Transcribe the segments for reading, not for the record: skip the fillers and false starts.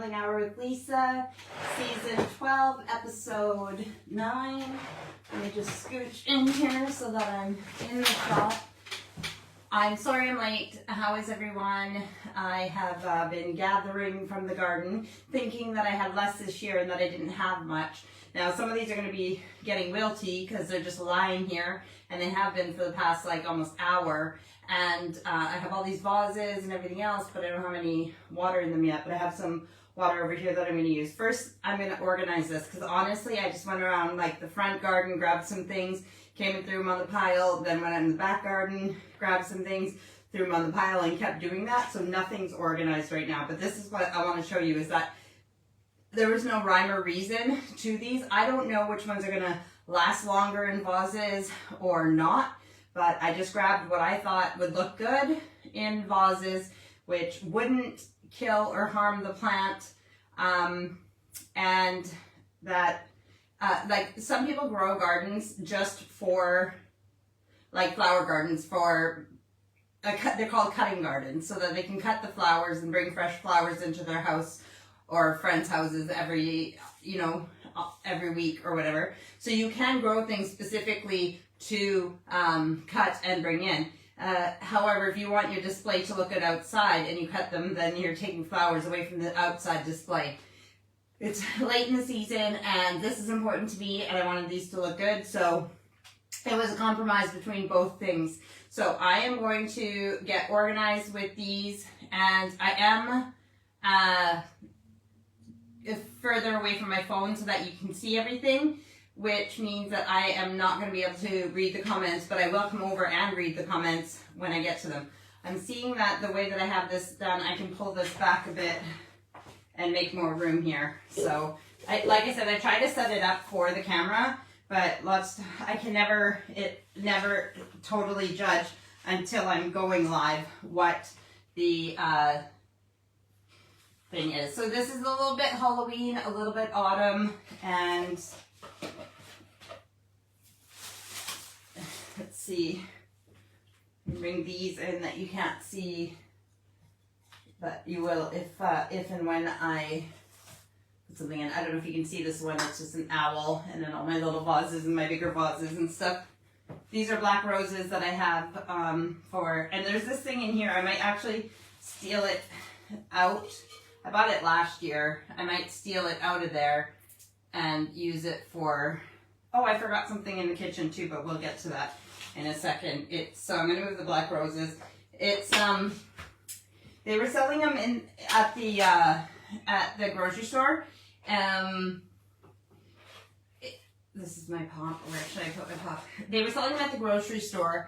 Traveling Hour with Lisa, Season 12, Episode 9. Let me just scooch in here so that I'm in the shot. I'm sorry I'm late. How is everyone? I have been gathering from the garden, thinking that I had less this year and that I didn't have much. Now, some of these are going to be getting wilty because they're just lying here, and they have been for the past like almost hour. And I have all these vases and everything else, but I don't have any water in them yet. But I have some water over here that I'm going to use. First, I'm going to organize this because honestly, I just went around like the front garden, grabbed some things, came and threw them on the pile, then went out in the back garden, grabbed some things, threw them on the pile, and kept doing that. So nothing's organized right now. But this is what I want to show you is that there was no rhyme or reason to these. I don't know which ones are going to last longer in vases or not. But I just grabbed what I thought would look good in vases, which wouldn't kill or harm the plant. And that, like some people grow gardens just for, like flower gardens for, they're called cutting gardens, so that they can cut the flowers and bring fresh flowers into their house or friends' houses every week or whatever. So you can grow things specifically to cut and bring in. However, if you want your display to look good outside and you cut them, then you're taking flowers away from the outside display. It's late in the season and this is important to me and I wanted these to look good, so it was a compromise between both things. So I am going to get organized with these, and I am further away from my phone so that you can see everything, which means that I am not going to be able to read the comments, but I will come over and read the comments when I get to them. I'm seeing that the way that I have this done, I can pull this back a bit and make more room here. So, like I said, I try to set it up for the camera, but I can never totally judge until I'm going live what the thing is. So this is a little bit Halloween, a little bit autumn, and let's see, bring these in that you can't see, but you will if and when I put something in. I don't know if you can see this one, it's just an owl, and then all my little vases and my bigger vases and stuff. These are black roses that I have and there's this thing in here, I might actually steal it out. I bought it last year. I might steal it out of there and use it for, oh, I forgot something in the kitchen too, but we'll get to that in a second. So I'm going to move the black roses. It's, they were selling them at the grocery store. This is my pot. Where should I put my pot? They were selling them at the grocery store.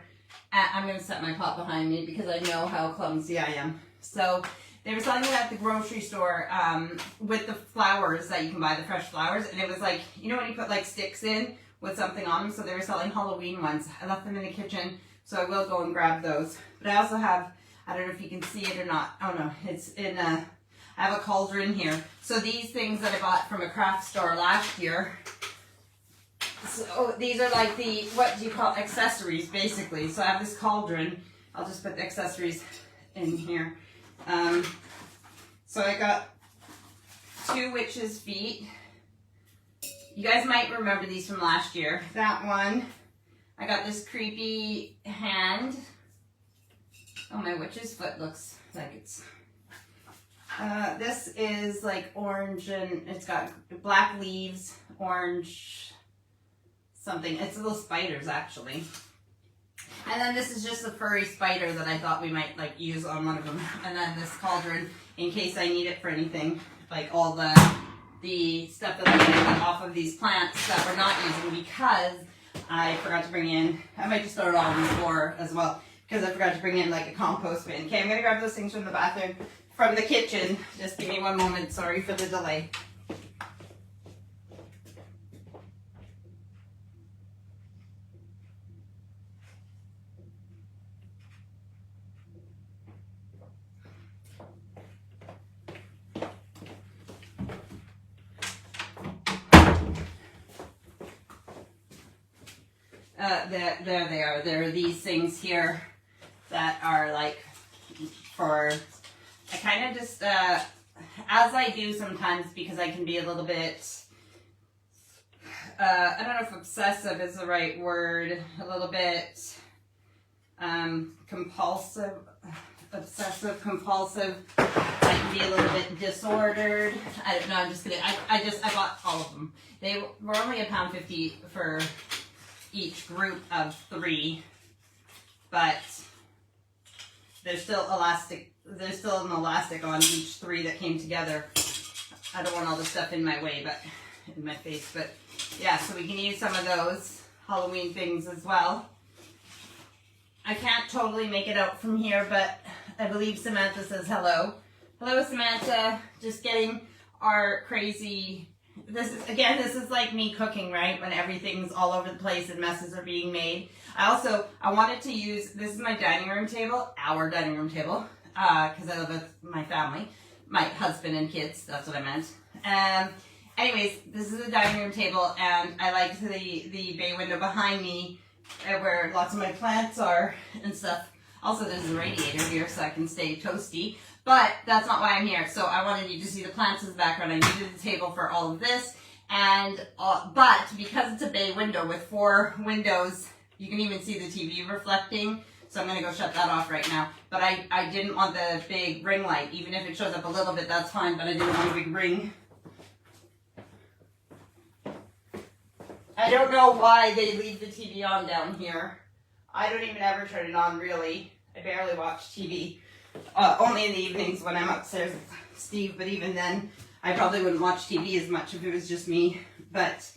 I'm going to set my pot behind me because I know how clumsy I am. So they were selling them at the grocery store with the flowers that you can buy, the fresh flowers. And it was like, you know when you put like sticks in with something on them? So they were selling Halloween ones. I left them in the kitchen, so I will go and grab those. But I also have, I don't know if you can see it or not. Oh no, it's in I have a cauldron here. So these things that I bought from a craft store last year, so these are like the, what do you call, accessories basically. So I have this cauldron. I'll just put the accessories in here. So I got 2 witches' feet. You guys might remember these from last year. That one. I got this creepy hand. Oh, my witch's foot looks like it's... this is like orange and it's got black leaves, orange something. It's little spiders actually. And then this is just a furry spider that I thought we might like use on one of them. And then this cauldron in case I need it for anything, like all the stuff that I got off of these plants that we're not using because I forgot to bring in, I might just throw it all on the floor as well because I forgot to bring in like a compost bin. Okay, I'm going to grab those things from the bathroom, from the kitchen. Just give me one moment, sorry for the delay. There they are. There are these things here that are like for, I kind of just as I do sometimes, because I can be a little bit, I don't know if obsessive is the right word, a little bit compulsive, obsessive, compulsive. I can be a little bit disordered. I don't know, I'm just kidding. I bought all of them. They were only £1.50 for each group of 3, but there's still elastic. There's still an elastic on each 3 that came together. I don't want all the stuff in my way, but in my face. But yeah, so we can use some of those Halloween things as well. I can't totally make it out from here, but I believe Samantha says hello. Hello, Samantha. Just getting our crazy. This is like me cooking, right? When everything's all over the place and messes are being made. I wanted to use, this is my dining room table, our dining room table, because I live with my family, my husband and kids, that's what I meant. Anyways, this is a dining room table, and I like the bay window behind me where lots of my plants are and stuff. Also, there's a radiator here so I can stay toasty. But that's not why I'm here. So I wanted you to see the plants in the background. I needed the table for all of this. And but because it's a bay window with 4 windows, you can even see the TV reflecting. So I'm going to go shut that off right now. But I didn't want the big ring light. Even if it shows up a little bit, that's fine. But I didn't want a big ring. I don't know why they leave the TV on down here. I don't even ever turn it on, really. I barely watch TV. Only in the evenings when I'm upstairs with Steve, but even then, I probably wouldn't watch TV as much if it was just me. But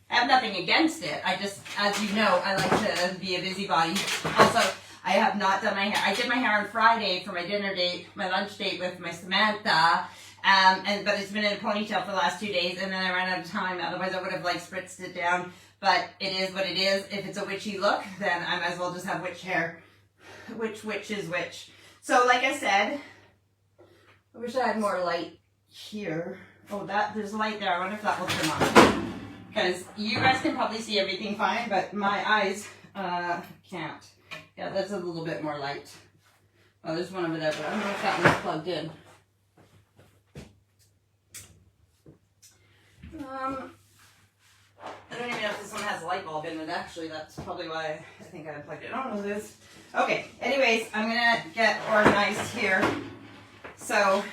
I have nothing against it. I just, as you know, I like to be a busybody. Also, I have not done my hair. I did my hair on Friday for my dinner date, my lunch date with my Samantha. But it's been in a ponytail for the last 2 days, and then I ran out of time. Otherwise, I would have spritzed it down. But it is what it is. If it's a witchy look, then I might as well just have witch hair. Which witch is which? So, like I said, I wish I had more light here. Oh, there's a light there. I wonder if that will turn on. Because you guys can probably see everything fine, but my eyes can't. Yeah, that's a little bit more light. Oh, there's one over there, but I don't know if that one's plugged in. I don't even know if this one has a light bulb in it, actually. That's probably why I think I unplugged it. I don't know this. Okay, anyways, I'm going to get organized here. So,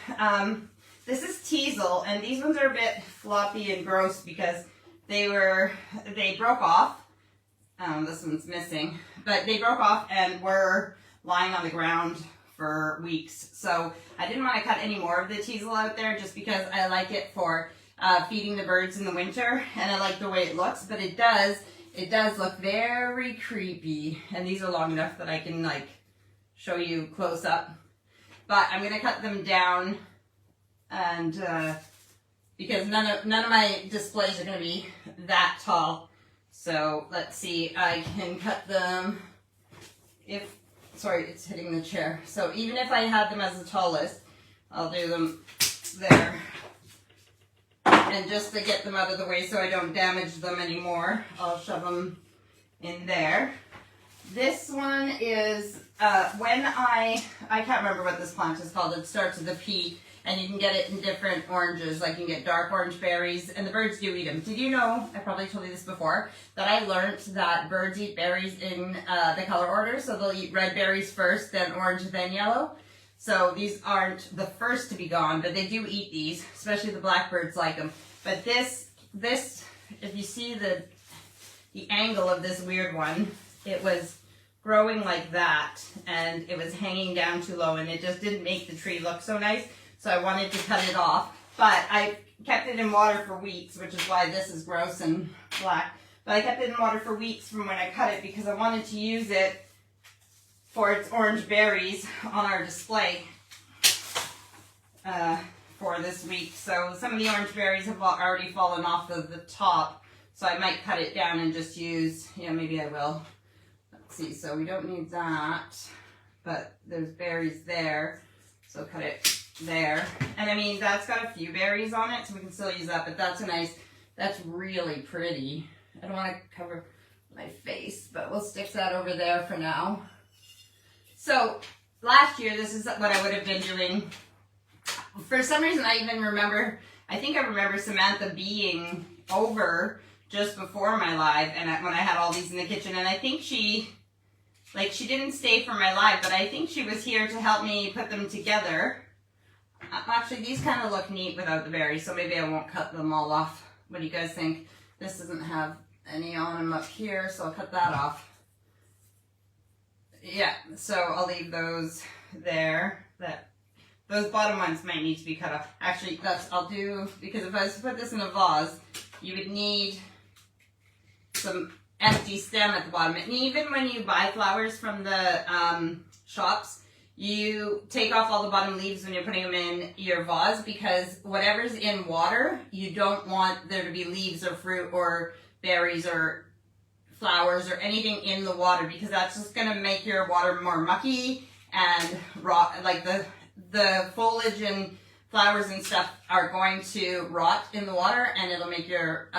this is teasel, and these ones are a bit floppy and gross because they broke off. This one's missing. But they broke off and were lying on the ground for weeks. So, I didn't want to cut any more of the teasel out there just because I like it for feeding the birds in the winter, and I like the way it looks, but it does look very creepy, and these are long enough that I can show you close up, but I'm going to cut them down, and because none of my displays are going to be that tall, so let's see, I can cut them sorry, it's hitting the chair, so even if I had them as the tallest, I'll do them there. And just to get them out of the way so I don't damage them anymore, I'll shove them in there. This one is, when I can't remember what this plant is called. It starts with a P, and you can get it in different oranges. Like you can get dark orange berries, and the birds do eat them. Did you know, I probably told you this before, that I learned that birds eat berries in the color order. So they'll eat red berries first, then orange, then yellow. So these aren't the first to be gone, but they do eat these, especially the blackbirds like them. But this, if you see the angle of this weird one, it was growing like that, and it was hanging down too low, and it just didn't make the tree look so nice. So I wanted to cut it off, but I kept it in water for weeks, which is why this is gross and black. But I kept it in water for weeks from when I cut it because I wanted to use it for its orange berries on our display for this week. So some of the orange berries have already fallen off the top, so I might cut it down and just use, maybe I will. Let's see, so we don't need that, but there's berries there, so cut it there. And I mean, that's got a few berries on it, so we can still use that, but that's really pretty. I don't want to cover my face, but we'll stick that over there for now. So last year, this is what I would have been doing for some reason I even remember, I think I remember Samantha being over just before my live, and when I had all these in the kitchen, and I think she didn't stay for my live, but I think she was here to help me put them together. Actually, these kind of look neat without the berries, so maybe I won't cut them all off. What do you guys think? This doesn't have any on them up here, so I'll cut that off. Yeah, so I'll leave those there. Those bottom ones might need to be cut off. Actually, I'll do, because if I was to put this in a vase, you would need some empty stem at the bottom. And even when you buy flowers from the shops, you take off all the bottom leaves when you're putting them in your vase, because whatever's in water, you don't want there to be leaves or fruit or berries or flowers or anything in the water, because that's just going to make your water more mucky and rot. Like the foliage and flowers and stuff are going to rot in the water, and it'll make your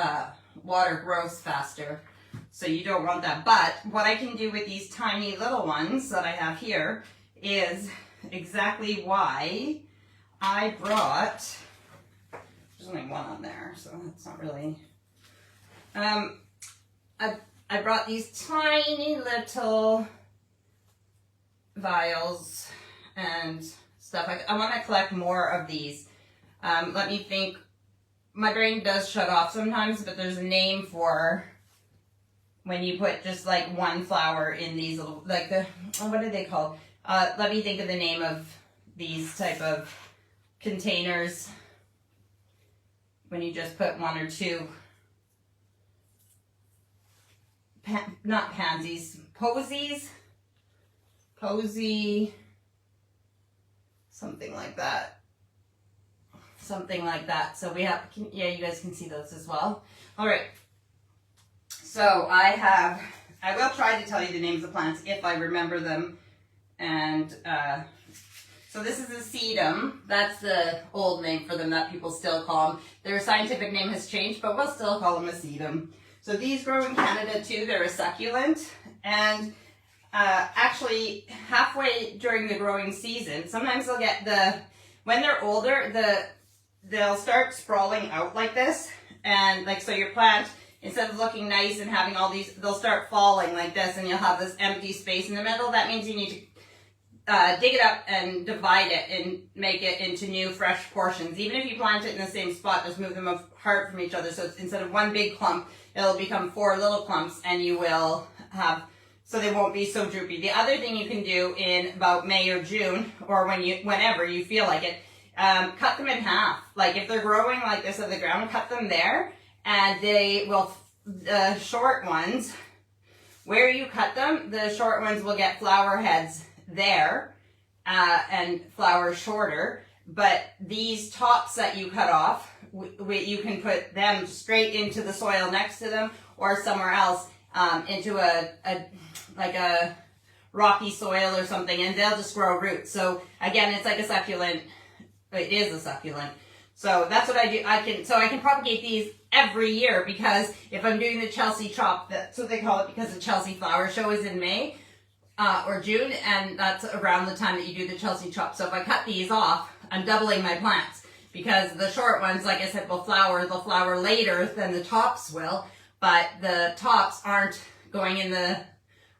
water grows faster. So you don't want that. But what I can do with these tiny little ones that I have here is exactly why I brought, there's only one on there, so that's not really, I brought these tiny little vials and stuff. I want to collect more of these. Let me think. My brain does shut off sometimes, but there's a name for when you put just like one flower in these little, like what are they called? Let me think of the name of these type of containers when you just put one or two, not pansies, posies, posy, something like that. Something like that. So we have, yeah, you guys can see those as well. All right. So I will try to tell you the names of plants if I remember them. And so this is a sedum. That's the old name for them that people still call them. Their scientific name has changed, but we'll still call them a sedum. So these grow in Canada too. They're a succulent. And actually halfway during the growing season, sometimes they'll get when they're older, they'll start sprawling out like this. And like, so your plant, instead of looking nice and having all these, they'll start falling like this, and you'll have this empty space in the middle. That means you need to dig it up and divide it and make it into new fresh portions. Even if you plant it in the same spot, just move them apart from each other. So it's, instead of one big clump, it'll become 4 little clumps, and you will have, so they won't be so droopy. The other thing you can do in about May or June, or whenever you feel like it, cut them in half. Like if they're growing like this on the ground, cut them there, and they will, the short ones, where you cut them, the short ones will get flower heads there, and flowers shorter. But these tops that you cut off, you can put them straight into the soil next to them, or somewhere else, into like a rocky soil or something, and they'll just grow roots. So again, it's like a succulent. It is a succulent. So that's what I do. I can propagate these every year, because if I'm doing the Chelsea chop, that's what they call it, because the Chelsea flower show is in May or June, and that's around the time that you do the Chelsea chop. So if I cut these off, I'm doubling my plants, because the short ones, like I said, will flower. They'll flower later than the tops will, but the tops aren't going in the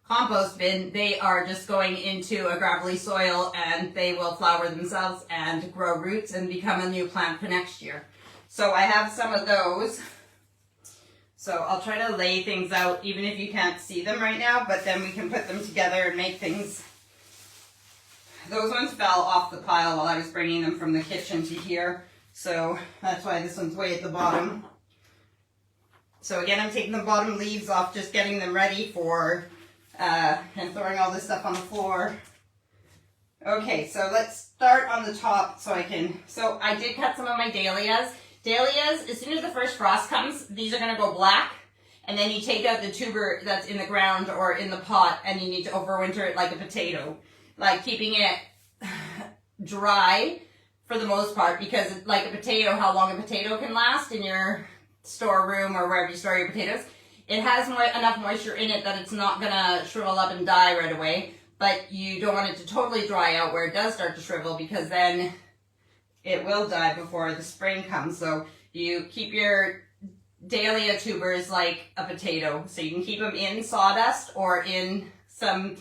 compost bin. They are just going into a gravelly soil, and they will flower themselves and grow roots and become a new plant for next year. So I have some of those. So I'll try to lay things out, even if you can't see them right now, but then we can put them together and make things. Those ones fell off the pile while I was bringing them from the kitchen to here. So that's why this one's way at the bottom. So again, I'm taking the bottom leaves off, just getting them ready for, and throwing all this stuff on the floor. Okay, so let's start on the top so I did cut some of my dahlias. Dahlias, as soon as the first frost comes, these are going to go black, and then you take out the tuber that's in the ground or in the pot, and you need to overwinter it like a potato. Like keeping it dry for the most part, because like a potato, how long a potato can last in your storeroom or wherever you store your potatoes, it has enough moisture in it that it's not going to shrivel up and die right away, but you don't want it to totally dry out where it does start to shrivel, because then it will die before the spring comes. So you keep your dahlia tubers like a potato. So you can keep them in sawdust or in some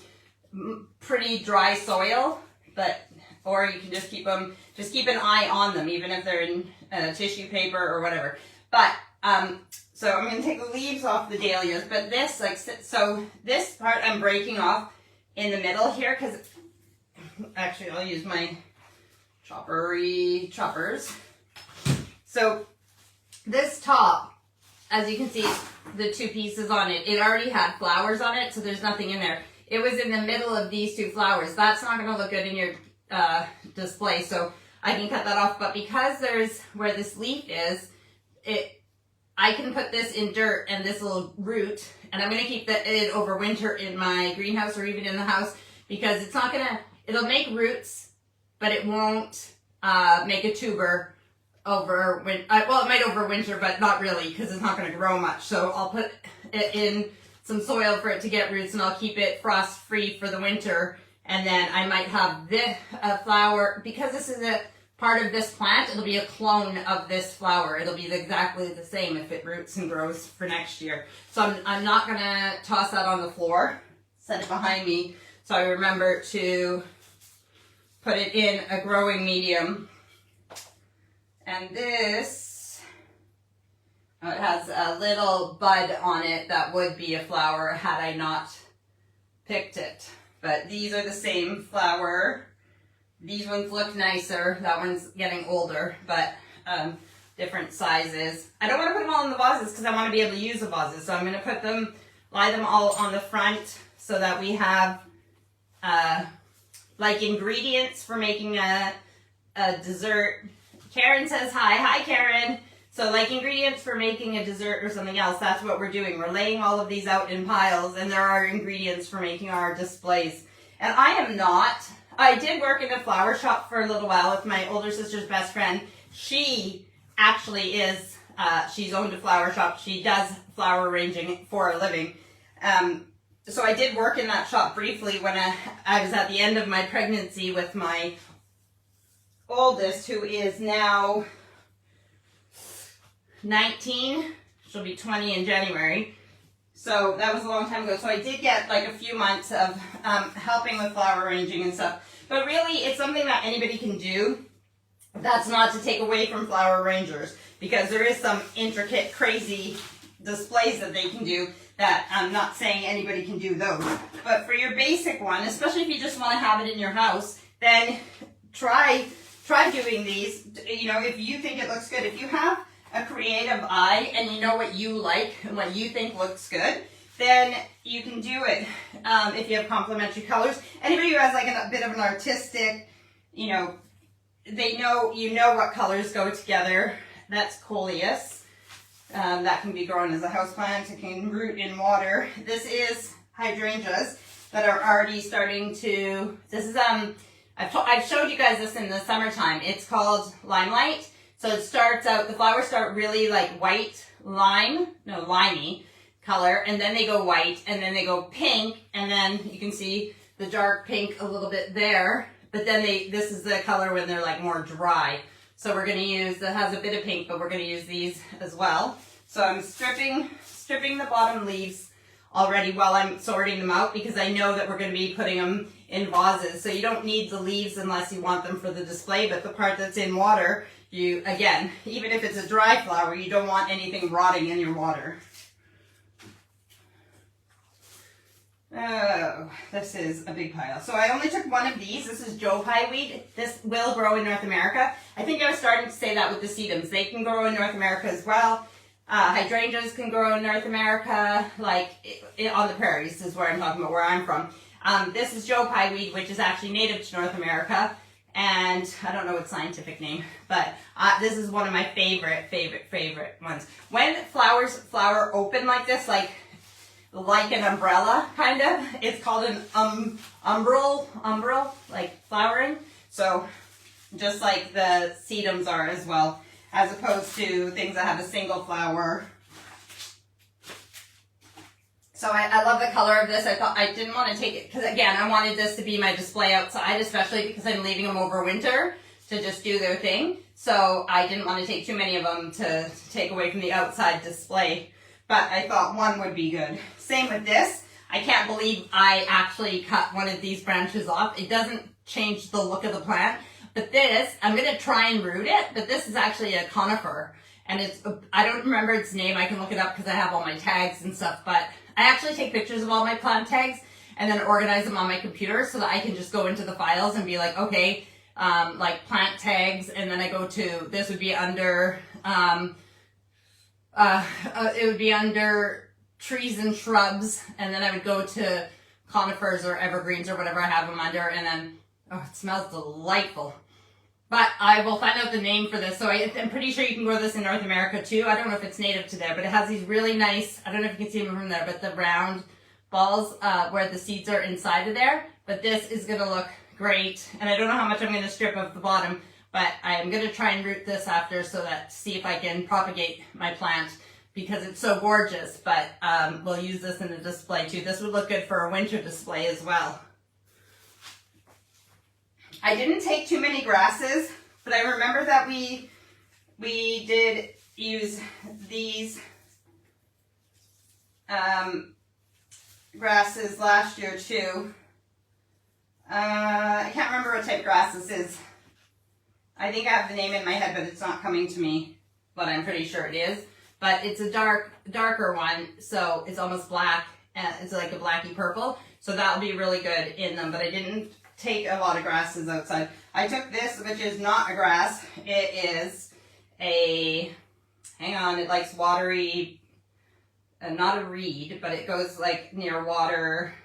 pretty dry soil, or you can just keep them, just keep an eye on them, even if they're in tissue paper or whatever. But, so I'm going to take the leaves off the dahlias, but this, like, so this part I'm breaking off in the middle here, because actually I'll use my choppers. So this top, as you can see, the two pieces on it, it already had flowers on it, so there's nothing in there. It was in the middle of these two flowers. That's not going to look good in your display, so I can cut that off. But because there's where this leaf is, I can put this in dirt and this little root, and I'm going to keep it over winter in my greenhouse or even in the house, because it's not going to, it'll make roots, but it won't make a tuber over winter. Well, it might over winter, but not really, because it's not going to grow much. So I'll put it in some soil for it to get roots, and I'll keep it frost free for the winter. And then I might have this flower, because this is a part of this plant, it'll be a clone of this flower. It'll be exactly the same if it roots and grows for next year. So I'm not going to toss that on the floor, set it behind me, so I remember to put it in a growing medium. And this, it has a little bud on it that would be a flower had I not picked it. But these are the same flower. These ones look nicer. That one's getting older, but different sizes. I don't want to put them all in the vases because I want to be able to use the vases. So I'm going to put them, lie them all on the front so that we have like ingredients for making a dessert. Karen says hi. Hi, Karen. So like ingredients for making a dessert or something else, that's what we're doing. We're laying all of these out in piles, and there are ingredients for making our displays. And I did work in a flower shop for a little while with my older sister's best friend. She actually is, she's owned a flower shop. She does flower arranging for a living. So I did work in that shop briefly when I was at the end of my pregnancy with my oldest, who is now 19. She'll be 20 in January. So that was a long time ago. So I did get like a few months of helping with flower arranging and stuff. But really, it's something that anybody can do. That's not to take away from flower arrangers, because there is some intricate, crazy displays that they can do that I'm not saying anybody can do those. But for your basic one, especially if you just want to have it in your house, then try doing these. You know, if you think it looks good, if you have a creative eye and you know what you like and what you think looks good, then you can do it. If you have complementary colors, anybody who has like a bit of an artistic, you know what colors go together. That's coleus. That can be grown as a houseplant. It can root in water. This is hydrangeas that are already starting to. This is I've showed you guys this in the summertime. It's called Limelight. So it starts out, the flowers start really like white, limey color, and then they go white, and then they go pink, and then you can see the dark pink a little bit there, but then this is the color when they're like more dry. So we're going to use, that has a bit of pink, but we're going to use these as well. So I'm stripping the bottom leaves already while I'm sorting them out, because I know that we're going to be putting them in vases. So you don't need the leaves unless you want them for the display, but the part that's in water, again, even if it's a dry flower, you don't want anything rotting in your water. Oh, this is a big pile. So I only took one of these. This is Joe Pye weed. This will grow in North America. I think I was starting to say that with the sedums. They can grow in North America as well. Hydrangeas can grow in North America, like on the prairies is where I'm talking about, where I'm from. This is Joe Pye weed, which is actually native to North America. And I don't know its scientific name, but this is one of my favorite ones. When flowers flower open like this, like an umbrella, kind of, it's called an umbral, like flowering. So just like the sedums are as well, as opposed to things that have a single flower. So I love the color of this. I didn't want to take it, because again, I wanted this to be my display outside, especially because I'm leaving them over winter to just do their thing. So I didn't want to take too many of them to take away from the outside display. But I thought one would be good. Same with this. I can't believe I actually cut one of these branches off. It doesn't change the look of the plant. But this, I'm going to try and root it, but this is actually a conifer. And it's, I don't remember its name. I can look it up because I have all my tags and stuff. But I actually take pictures of all my plant tags and then organize them on my computer so that I can just go into the files and be like, okay, like plant tags. And then I go to, this would be under, it would be under trees and shrubs. And then I would go to conifers or evergreens or whatever I have them under. And then, oh, it smells delightful. But I will find out the name for this. So I'm pretty sure you can grow this in North America too. I don't know if it's native to there, but it has these really nice, I don't know if you can see them from there, but the round balls where the seeds are inside of there. But this is going to look great. And I don't know how much I'm going to strip of the bottom, but I'm going to try and root this after so that, see if I can propagate my plant because it's so gorgeous. But we'll use this in the display too. This would look good for a winter display as well. I didn't take too many grasses, but I remember that we did use these grasses last year too. I can't remember what type of grass this is. I think I have the name in my head, but it's not coming to me, but I'm pretty sure it is. But it's a darker one, so it's almost black, and it's like a blacky purple. So that'll be really good in them, but I didn't take a lot of grasses outside. I took this, which is not a grass. It is a, hang on, it likes watery, not a reed, but it goes like near water.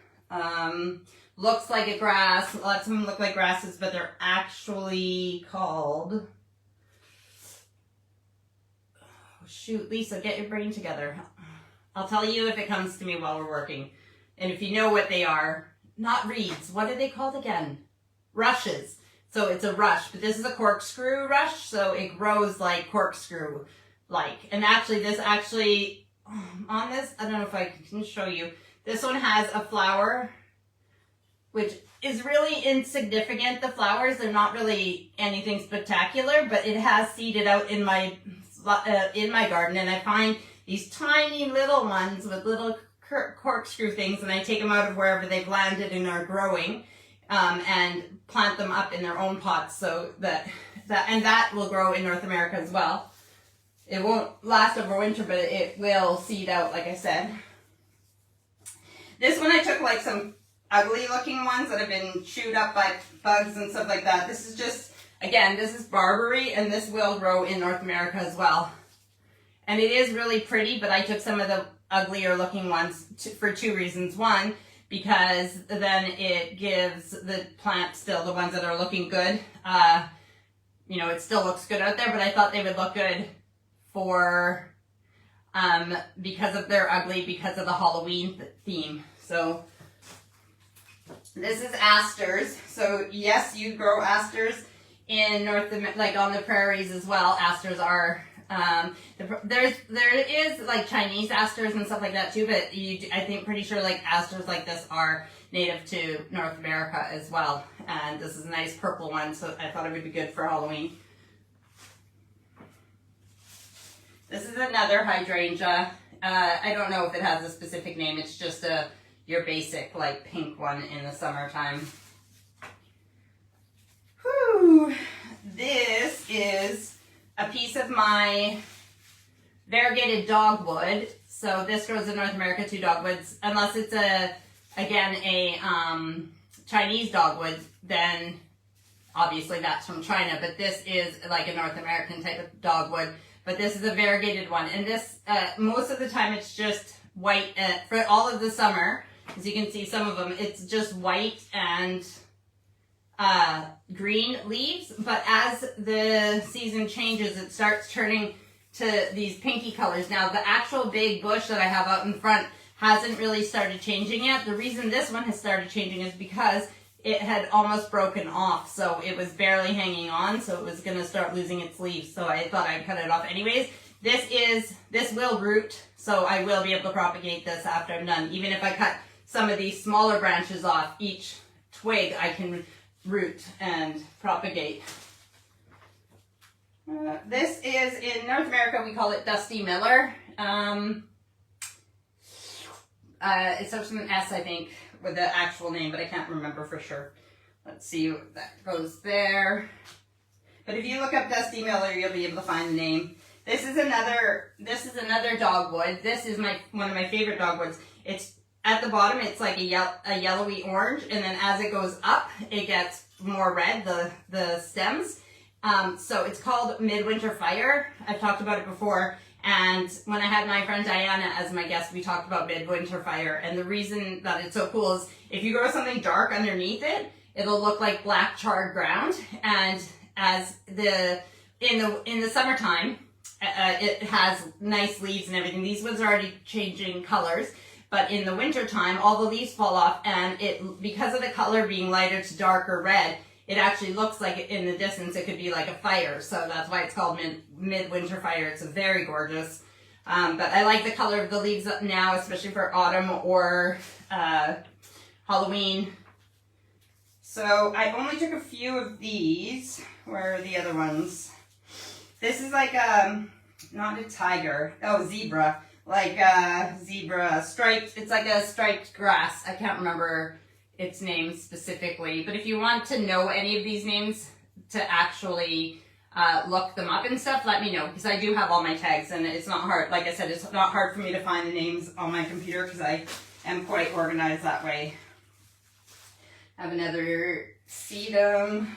Looks like a grass. Lots of them look like grasses, but they're actually called, oh, shoot, Lisa, get your brain together. I'll tell you if it comes to me while we're working. And if you know what they are, not reeds. What are they called again? Rushes. So it's a rush, but this is a corkscrew rush, so it grows like corkscrew-like. And actually, this actually, on this, I don't know if I can show you. This one has a flower, which is really insignificant. The flowers, they're not really anything spectacular, but it has seeded out in my garden, and I find these tiny little ones with little corkscrew things, and I take them out of wherever they've landed and are growing, and plant them up in their own pots, so that will grow in North America as well. It won't last over winter, but it will seed out, like I said. This one I took like some ugly looking ones that have been chewed up by bugs and stuff like that. This is just, again, this is barberry, and this will grow in North America as well. And it is really pretty, but I took some of the uglier looking ones for two reasons. One, because then it gives the plant still, the ones that are looking good, you know, it still looks good out there, but I thought they would look good for, because of their ugly, because of the Halloween theme. So this is asters. So yes, you grow asters in like on the prairies as well. Asters are, there is like Chinese asters and stuff like that too, but I think pretty sure like asters like this are native to North America as well. And this is a nice purple one, so I thought it would be good for Halloween. This is another hydrangea. I don't know if it has a specific name. It's just your basic like pink one in the summertime. Whew. This is a piece of my variegated dogwood. So this grows in North America too, dogwoods. Unless it's again a Chinese dogwood, then obviously that's from China. But this is like a North American type of dogwood. But this is a variegated one. And this, most of the time it's just white for all of the summer. As you can see, some of them, it's just white and green leaves, but as the season changes, it starts turning to these pinky colors. Now, the actual big bush that I have out in front hasn't really started changing yet. The reason this one has started changing is because it had almost broken off, so it was barely hanging on, so it was going to start losing its leaves, so I thought I'd cut it off anyways. This will root, so I will be able to propagate this after I'm done. Even if I cut some of these smaller branches off each twig, I can root and propagate. This is, in North America, we call it Dusty Miller. It starts with an S, I think, with the actual name, but I can't remember for sure. Let's see, that goes there. But if you look up Dusty Miller, you'll be able to find the name. This is another dogwood. This is one of my favorite dogwoods. It's at the bottom, it's like a yellowy orange, and then as it goes up, it gets more red, the stems. So it's called Midwinter Fire. I've talked about it before, and when I had my friend Diana as my guest, we talked about Midwinter Fire, and the reason that it's so cool is if you grow something dark underneath it, it'll look like black charred ground, and as in the summertime, it has nice leaves and everything. These ones are already changing colors, but in the winter time, all the leaves fall off, and because of the color being lighter to darker red, it actually looks like in the distance it could be like a fire. So that's why it's called Midwinter Fire. It's very gorgeous. But I like the color of the leaves now, especially for autumn or Halloween. So I only took a few of these. Where are the other ones? This is like not a tiger. Oh, zebra. Like a zebra striped. It's like a striped grass. I can't remember its name specifically. But if you want to know any of these names to actually look them up and stuff, let me know. Because I do have all my tags and it's not hard. Like I said, it's not hard for me to find the names on my computer because I am quite organized that way. I have another sedum.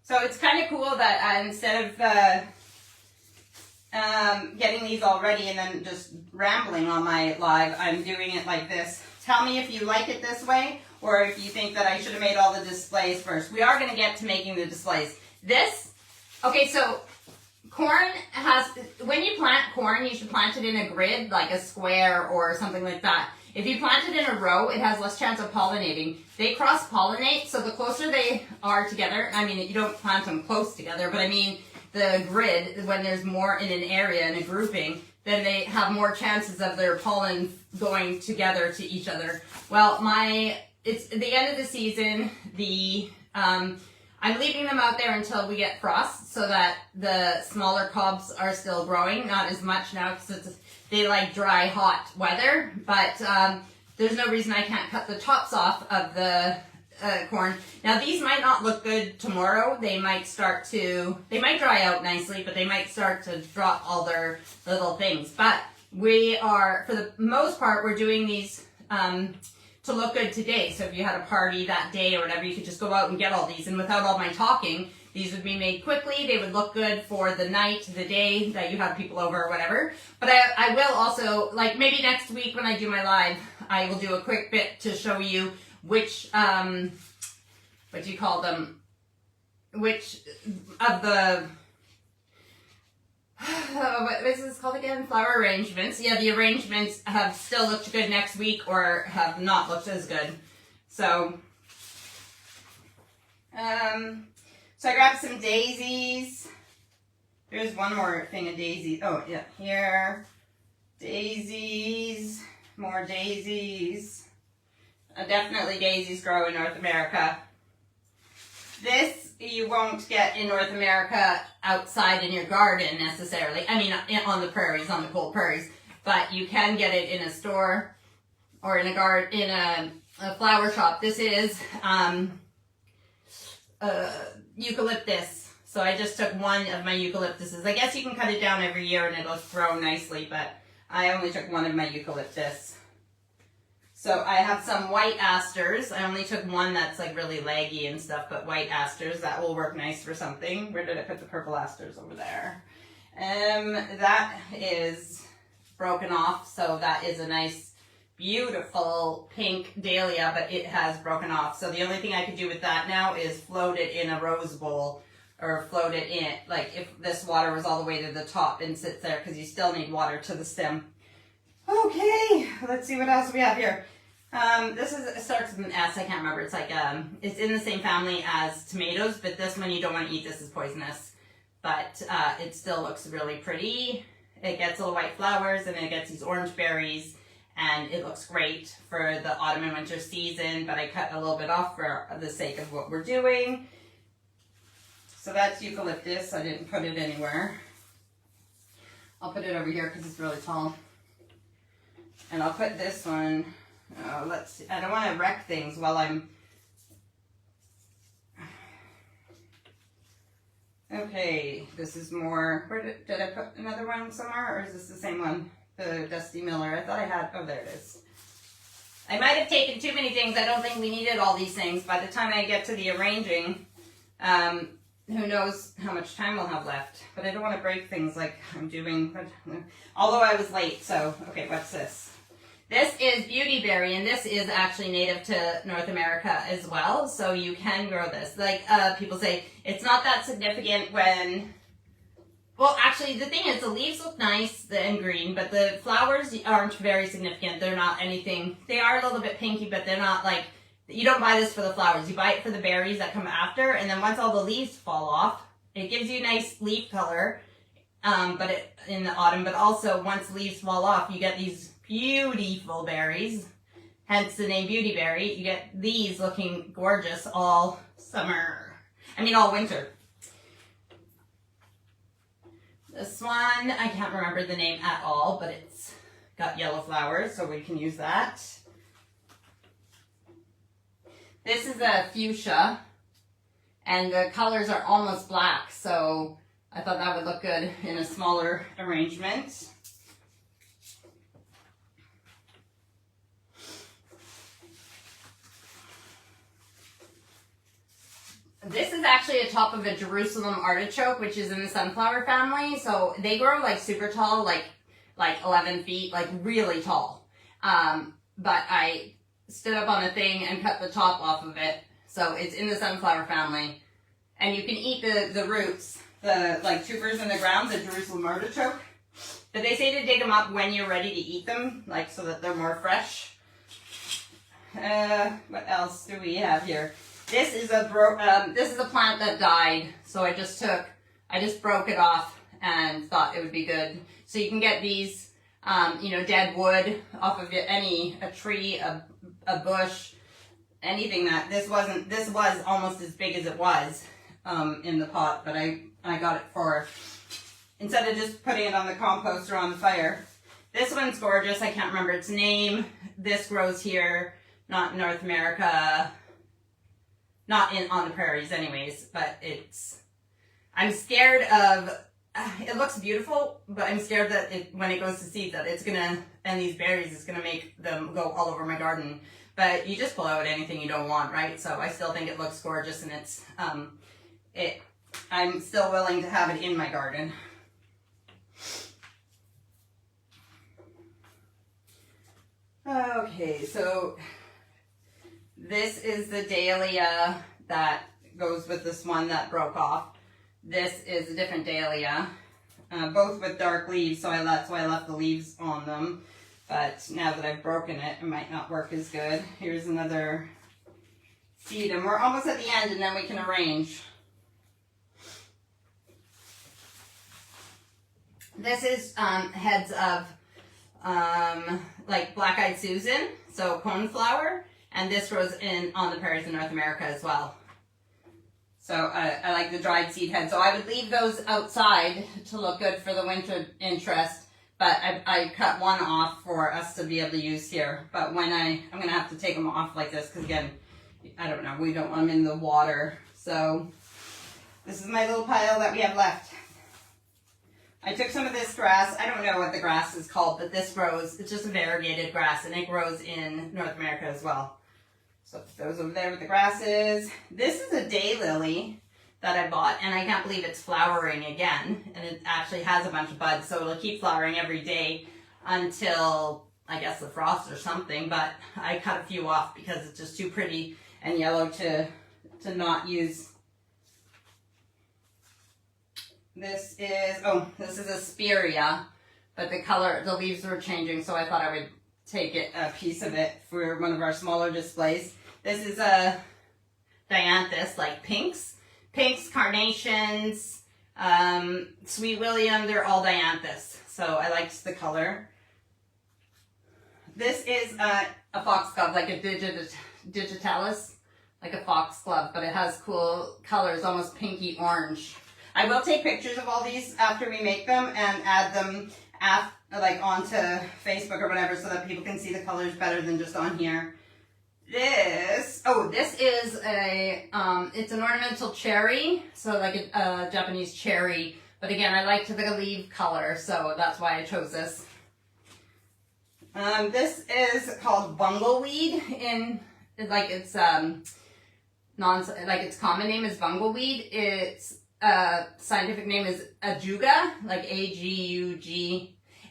So it's kind of cool that instead of getting these all ready and then just rambling on my live, I'm doing it like this. Tell me if you like it this way or if you think that I should have made all the displays first. We are going to get to making the displays. Okay, so corn when you plant corn, you should plant it in a grid, like a square or something like that. If you plant it in a row, it has less chance of pollinating. They cross-pollinate, so the closer they are together, I mean, you don't plant them close together, but I mean the grid, when there's more in an area, in a grouping, then they have more chances of their pollen going together to each other. Well, it's the end of the season. I'm leaving them out there until we get frost so that the smaller cobs are still growing. Not as much now because they like dry, hot weather, but there's no reason I can't cut the tops off of the corn. Now these might not look good tomorrow. They might dry out nicely, but they might start to drop all their little things. But for the most part, we're doing these to look good today. So if you had a party that day or whatever, you could just go out and get all these. And without all my talking, these would be made quickly. They would look good for the night, the day that you have people over or whatever. But I will also, like maybe next week when I do my live, I will do a quick bit to show you which, what do you call them? Which of the, what is this called again? Flower arrangements. Yeah, the arrangements have still looked good next week or have not looked as good. So I grabbed some daisies. There's one more thing of daisies. Oh, yeah, here. Daisies. More daisies. Definitely daisies grow in North America. This you won't get in North America outside in your garden necessarily. I mean, on the prairies, on the cold prairies. But you can get it in a store or in a flower shop. This is eucalyptus. So I just took one of my eucalyptuses. I guess you can cut it down every year and it'll grow nicely, but I only took one of my eucalyptus. So I have some white asters. I only took one that's like really leggy and stuff, but white asters, that will work nice for something. Where did I put the purple asters? Over there. That is broken off, so that is a nice, beautiful pink dahlia, but it has broken off. So the only thing I could do with that now is float it in a rose bowl, or float it in, like if this water was all the way to the top and sits there, because you still need water to the stem. Okay, let's see what else we have here. It starts with an S, I can't remember. It's like, it's in the same family as tomatoes, but this one you don't want to eat, this is poisonous. But it still looks really pretty. It gets little white flowers and it gets these orange berries. and it looks great for the autumn and winter season, but I cut a little bit off for the sake of what we're doing. So that's eucalyptus. I didn't put it anywhere. I'll put it over here because it's really tall. And I'll put this one, let's see, I don't want to wreck things while I'm, okay, this is more, where did I put another one somewhere, or is this the same one? The Dusty Miller, I thought I had, oh there it is. I might have taken too many things. I don't think we needed all these things. By the time I get to the arranging, who knows how much time we'll have left. But I don't want to break things like I'm doing, although I was late, so, okay, what's this? This is beautyberry, and this is actually native to North America as well, so you can grow this. Like, people say, it's not that significant when, well, actually, the thing is, the leaves look nice and green, but the flowers aren't very significant. They're not anything, they are a little bit pinky, but they're not like, you don't buy this for the flowers. You buy it for the berries that come after, and then once all the leaves fall off, it gives you a nice leaf color, in the autumn, but also once leaves fall off, you get these beautiful berries, hence the name beautyberry. You get these looking gorgeous all summer, all winter. This one, I can't remember the name at all, but it's got yellow flowers, so we can use that. This is a fuchsia, and the colors are almost black, so I thought that would look good in a smaller arrangement. This is actually a top of a Jerusalem artichoke, which is in the sunflower family. So they grow like super tall, like 11 feet, like really tall. But I stood up on a thing and cut the top off of it. So it's in the sunflower family. And you can eat the roots, the like tubers in the ground, the Jerusalem artichoke. But they say to dig them up when you're ready to eat them, like so that they're more fresh. What else do we have here? This is a plant that died, so I just broke it off and thought it would be good. So you can get these, dead wood off of a tree, a bush, anything that, this was almost as big as it was in the pot, but I got it for, instead of just putting it on the compost or on the fire. This one's gorgeous, I can't remember its name. This grows here, not in North America. Not on the prairies anyways, but I'm scared of, it looks beautiful, but I'm scared that when it goes to seed that it's gonna, and these berries is gonna make them go all over my garden. But you just pull out anything you don't want, right? So I still think it looks gorgeous, and I'm still willing to have it in my garden. Okay, so this is the dahlia that goes with this one that broke off. This is a different dahlia, both with dark leaves, so that's why I left the leaves on them. But now that I've broken it, it might not work as good. Here's another seed, and we're almost at the end, and then we can arrange. This is heads of like black-eyed Susan, so coneflower. And this grows on the prairies in North America as well. So I like the dried seed head. So I would leave those outside to look good for the winter interest. But I cut one off for us to be able to use here. But when I'm going to have to take them off like this, because again, I don't know, we don't want them in the water. So this is my little pile that we have left. I took some of this grass. I don't know what the grass is called, but this grows, it's just a variegated grass, and it grows in North America as well. So those over there with the grasses. This is a daylily that I bought, and I can't believe it's flowering again. And it actually has a bunch of buds, so it'll keep flowering every day until, I guess, the frost or something. But I cut a few off because it's just too pretty and yellow to not use. This is a spirea, but the leaves were changing, so I thought I would take a piece of it for one of our smaller displays. This is a dianthus, like pinks, carnations, Sweet William, they're all dianthus. So I liked the color. This is a foxglove, like a digitalis, like a foxglove, but it has cool colors, almost pinky orange. I will take pictures of all these after we make them and add them onto Facebook or whatever so that people can see the colors better than just on here. This is it's an ornamental cherry, so like a Japanese cherry. But again, I like the leaf color, so that's why I chose this. This is called bungleweed its common name is bungleweed. Its scientific name is ajuga, like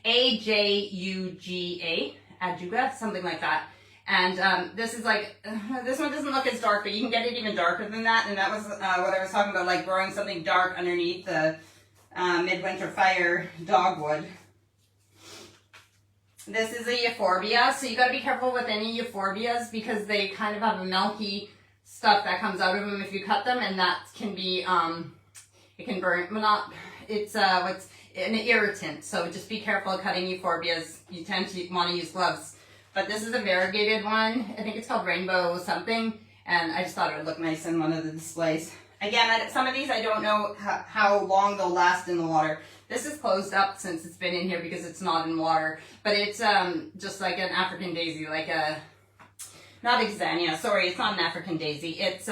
Ajuga, ajuga, something like that. And this is this one doesn't look as dark, but you can get it even darker than that. And that was what I was talking about, like growing something dark underneath the midwinter fire dogwood. This is a euphorbia, so you got to be careful with any euphorbias because they kind of have a milky stuff that comes out of them if you cut them, and that can be it can burn. Well, it's what's an irritant. So just be careful cutting euphorbias. You tend to want to use gloves. But this is a variegated one. I think it's called rainbow something, and I just thought it would look nice in one of the displays. Again, some of these I don't know how long they'll last in the water. This is closed up since it's been in here because it's not in water. But it's just like an African daisy, like a, not exania, sorry, it's not an African daisy. It's,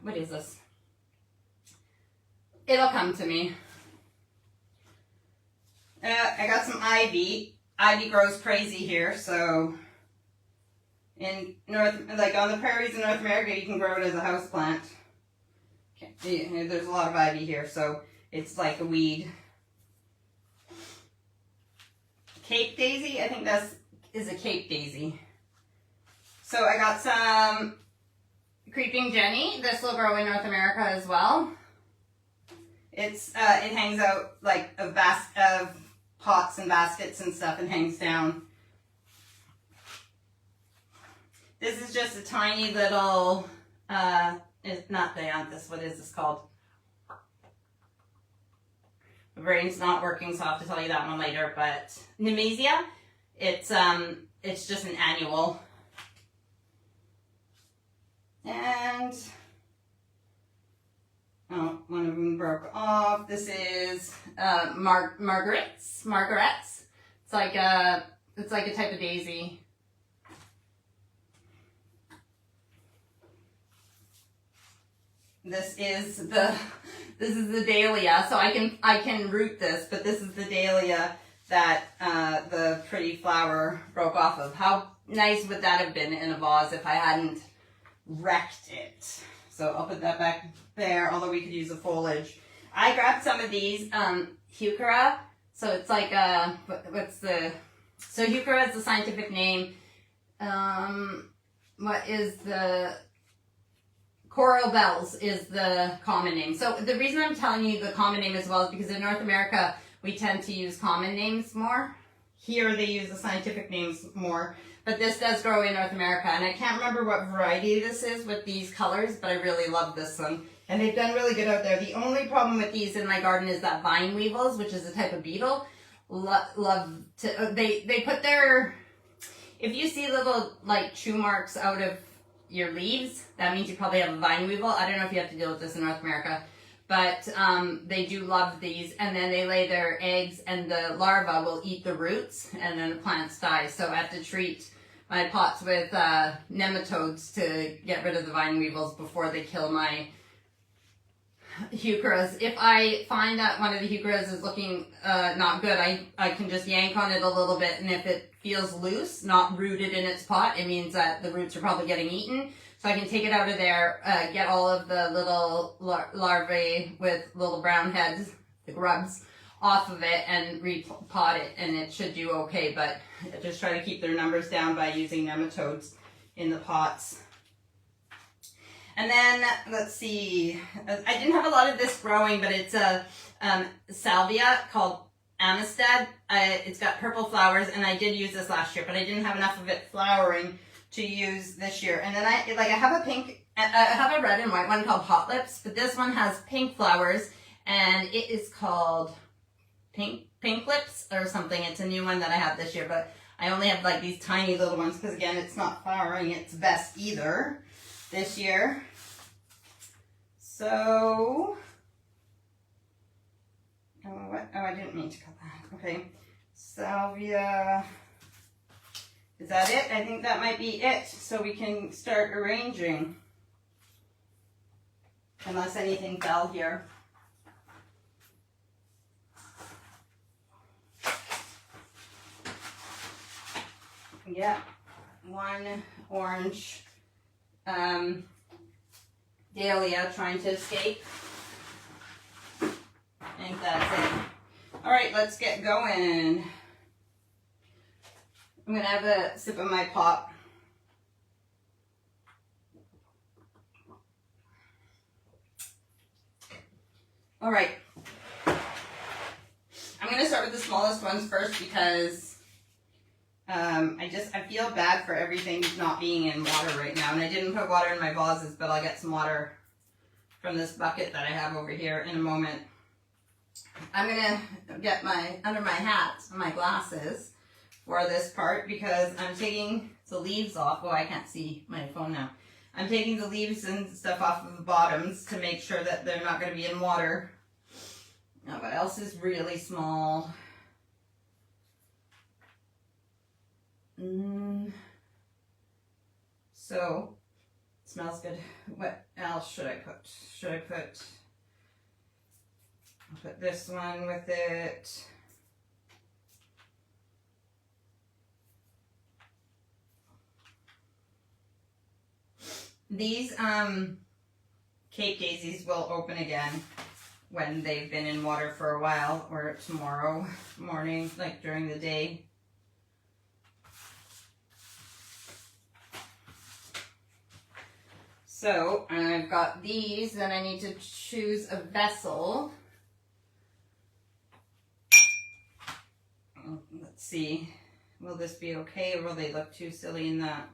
what is this? It'll come to me. I got some ivy. Ivy grows crazy here, so on the prairies in North America, you can grow it as a house plant. There's a lot of ivy here, so it's like a weed. Cape daisy, I think is a Cape daisy. So I got some creeping jenny. This will grow in North America as well. It hangs out like of pots and baskets and stuff and hangs down. This is just a tiny little, it's not dianthus, what is this called? My brain's not working, so I'll have to tell you that one later, but Nemesia, it's just an annual. And, oh, one of them broke off. This is Margaret's. It's like a type of daisy. This is the dahlia. So I can root this, but this is the dahlia that the pretty flower broke off of. How nice would that have been in a vase if I hadn't wrecked it? So I'll put that back there, although we could use the foliage. I grabbed some of these heuchera. So it's like so heuchera is the scientific name. What is the Coral bells is the common name. So the reason I'm telling you the common name as well is because in North America, we tend to use common names more. Here they use the scientific names more, but this does grow in North America. And I can't remember what variety this is with these colors, but I really love this one. And they've done really good out there. The only problem with these in my garden is that vine weevils, which is a type of beetle, they put their, if you see little like chew marks out of your leaves, that means you probably have a vine weevil. I don't know if you have to deal with this in North America, but they do love these, and then they lay their eggs and the larva will eat the roots and then the plants die. So I have to treat my pots with nematodes to get rid of the vine weevils before they kill my heucheras. If I find that one of the heucheras is looking not good, I can just yank on it a little bit, and if it feels loose, not rooted in its pot, it means that the roots are probably getting eaten. So I can take it out of there, get all of the little larvae with little brown heads, the grubs, off of it and repot it, and it should do okay. But just try to keep their numbers down by using nematodes in the pots. And then, let's see, I didn't have a lot of this growing, but it's a salvia called Amistad. It's got purple flowers, and I did use this last year, but I didn't have enough of it flowering to use this year. And then I have a red and white one called Hot Lips, but this one has pink flowers, and it is called pink lips or something. It's a new one that I have this year, but I only have like these tiny little ones because again, it's not flowering its best either this year. So, I didn't mean to cut that. Okay, salvia. Is that it? I think that might be it. So we can start arranging. Unless anything fell here. Yeah, one orange dahlia trying to escape. I think that's it. All right, let's get going. I'm gonna have a sip of my pop. All right. I'm gonna start with the smallest ones first because I feel bad for everything not being in water right now. And I didn't put water in my vases, but I'll get some water from this bucket that I have over here in a moment. I'm gonna get under my hat, my glasses for this part because I'm taking the leaves off. Oh, I can't see my phone now. I'm taking the leaves and stuff off of the bottoms to make sure that they're not going to be in water. Now, what else is really small? So, it smells good. What else should I put? I'll put this one with it. These Cape daisies will open again when they've been in water for a while, or tomorrow morning, like during the day. So I've got these, and I need to choose a vessel. Let's see, will this be okay, or will they look too silly in that?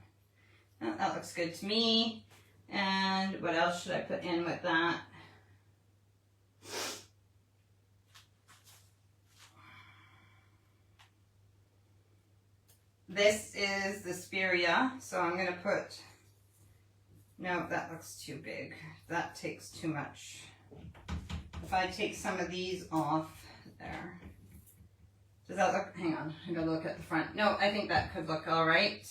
Oh, that looks good to me. And what else should I put in with that? This is the Spirea, so I'm going to put, no, that looks too big. That takes too much. If I take some of these off, there. Does that look, hang on, I gotta look at the front. No, I think that could look all right.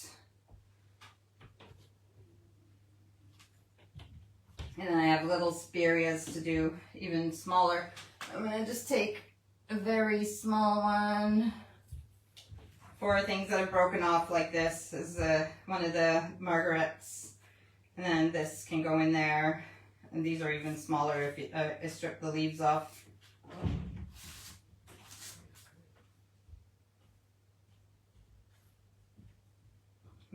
And then I have little Spireas to do even smaller. I'm gonna just take a very small one for things that are broken off like this. This is one of the Margarets. And then this can go in there. And these are even smaller if you strip the leaves off.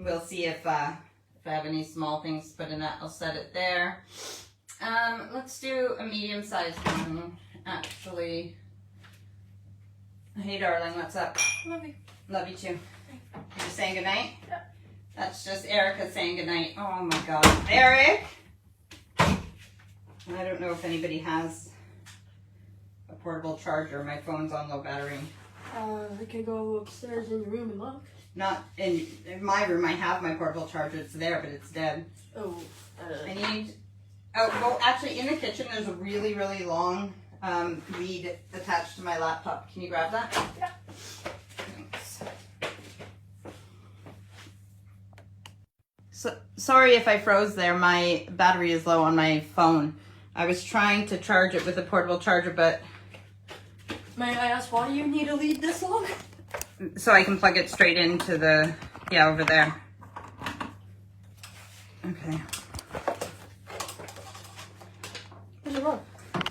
We'll see if I have any small things to put in that. I'll set it there. Let's do a medium-sized one, actually. Hey, darling, what's up? Love you. Love you too. You just saying goodnight? Yeah. That's just Erica saying goodnight. Oh my God. Eric! I don't know if anybody has a portable charger. My phone's on low battery. I can go upstairs in your room and look. Not in my room. I have my portable charger. It's there, but it's dead. Oh. I need... Oh, well, actually, in the kitchen, there's a really, really long lead attached to my laptop. Can you grab that? Yeah. Thanks. So, sorry if I froze there. My battery is low on my phone. I was trying to charge it with a portable charger, but... May I ask why you need a lead this long? So I can plug it straight into the... Yeah, over there. Okay. Where's it wrong?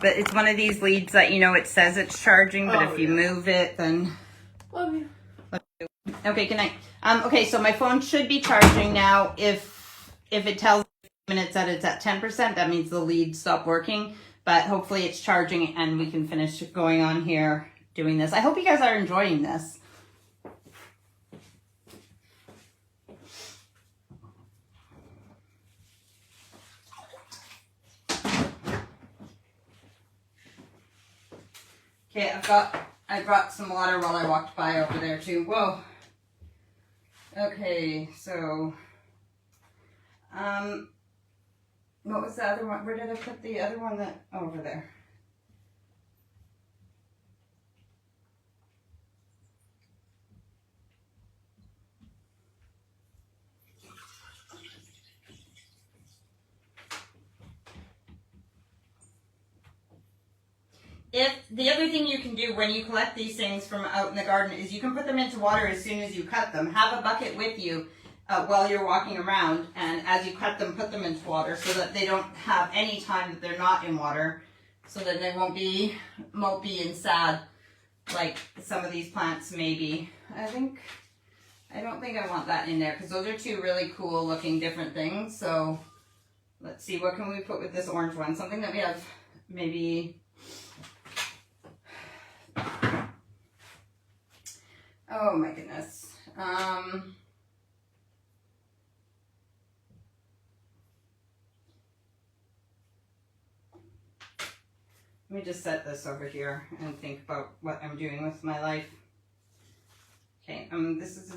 But it's one of these leads that, you know, it says it's charging, but if you move it, then... Love you. Okay, good night. Okay, so my phone should be charging now. If it tells minutes that it's at 10%, that means the lead stopped working. But hopefully it's charging and we can finish going on here doing this. I hope you guys are enjoying this. Okay, I've got I brought some water while I walked by over there too. Whoa. Okay, so, what was the other one? Where did I put the other one that, over there? If the other thing you can do when you collect these things from out in the garden is you can put them into water as soon as you cut them. Have a bucket with you while you're walking around, and as you cut them, put them into water so that they don't have any time that they're not in water, so that they won't be mopey and sad like some of these plants may be. I don't think I want that in there because those are two really cool looking different things. So let's see, what can we put with this orange one? Something that we have maybe... Oh my goodness. Let me just set this over here and think about what I'm doing with my life. Okay, this is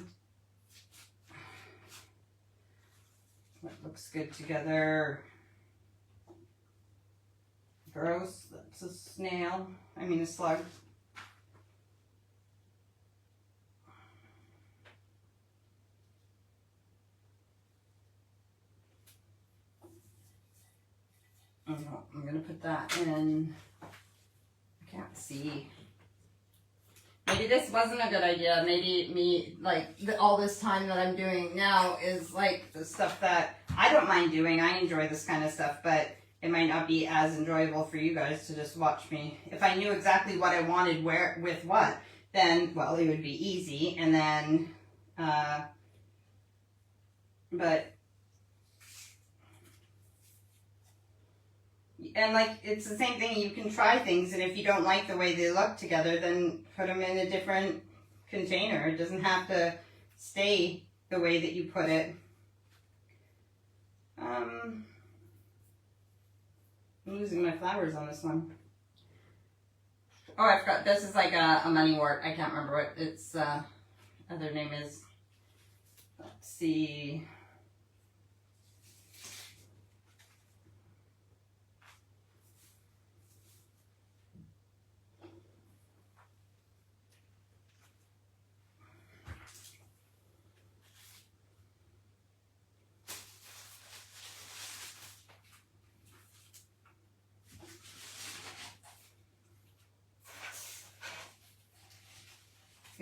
what looks good together. Gross, that's a snail. I mean a slug. Oh no, I'm gonna put that in. I can't see. Maybe this wasn't a good idea. Maybe me, like, all this time that I'm doing now is like the stuff that I don't mind doing. I enjoy this kind of stuff, but it might not be as enjoyable for you guys to just watch me. If I knew exactly what I wanted where with what, then, well, it would be easy. And then, and like, it's the same thing, you can try things, and if you don't like the way they look together, then put them in a different container. It doesn't have to stay the way that you put it. I'm losing my flowers on this one. Oh, I forgot, this is like a moneywort. I can't remember what its other name is. Let's see.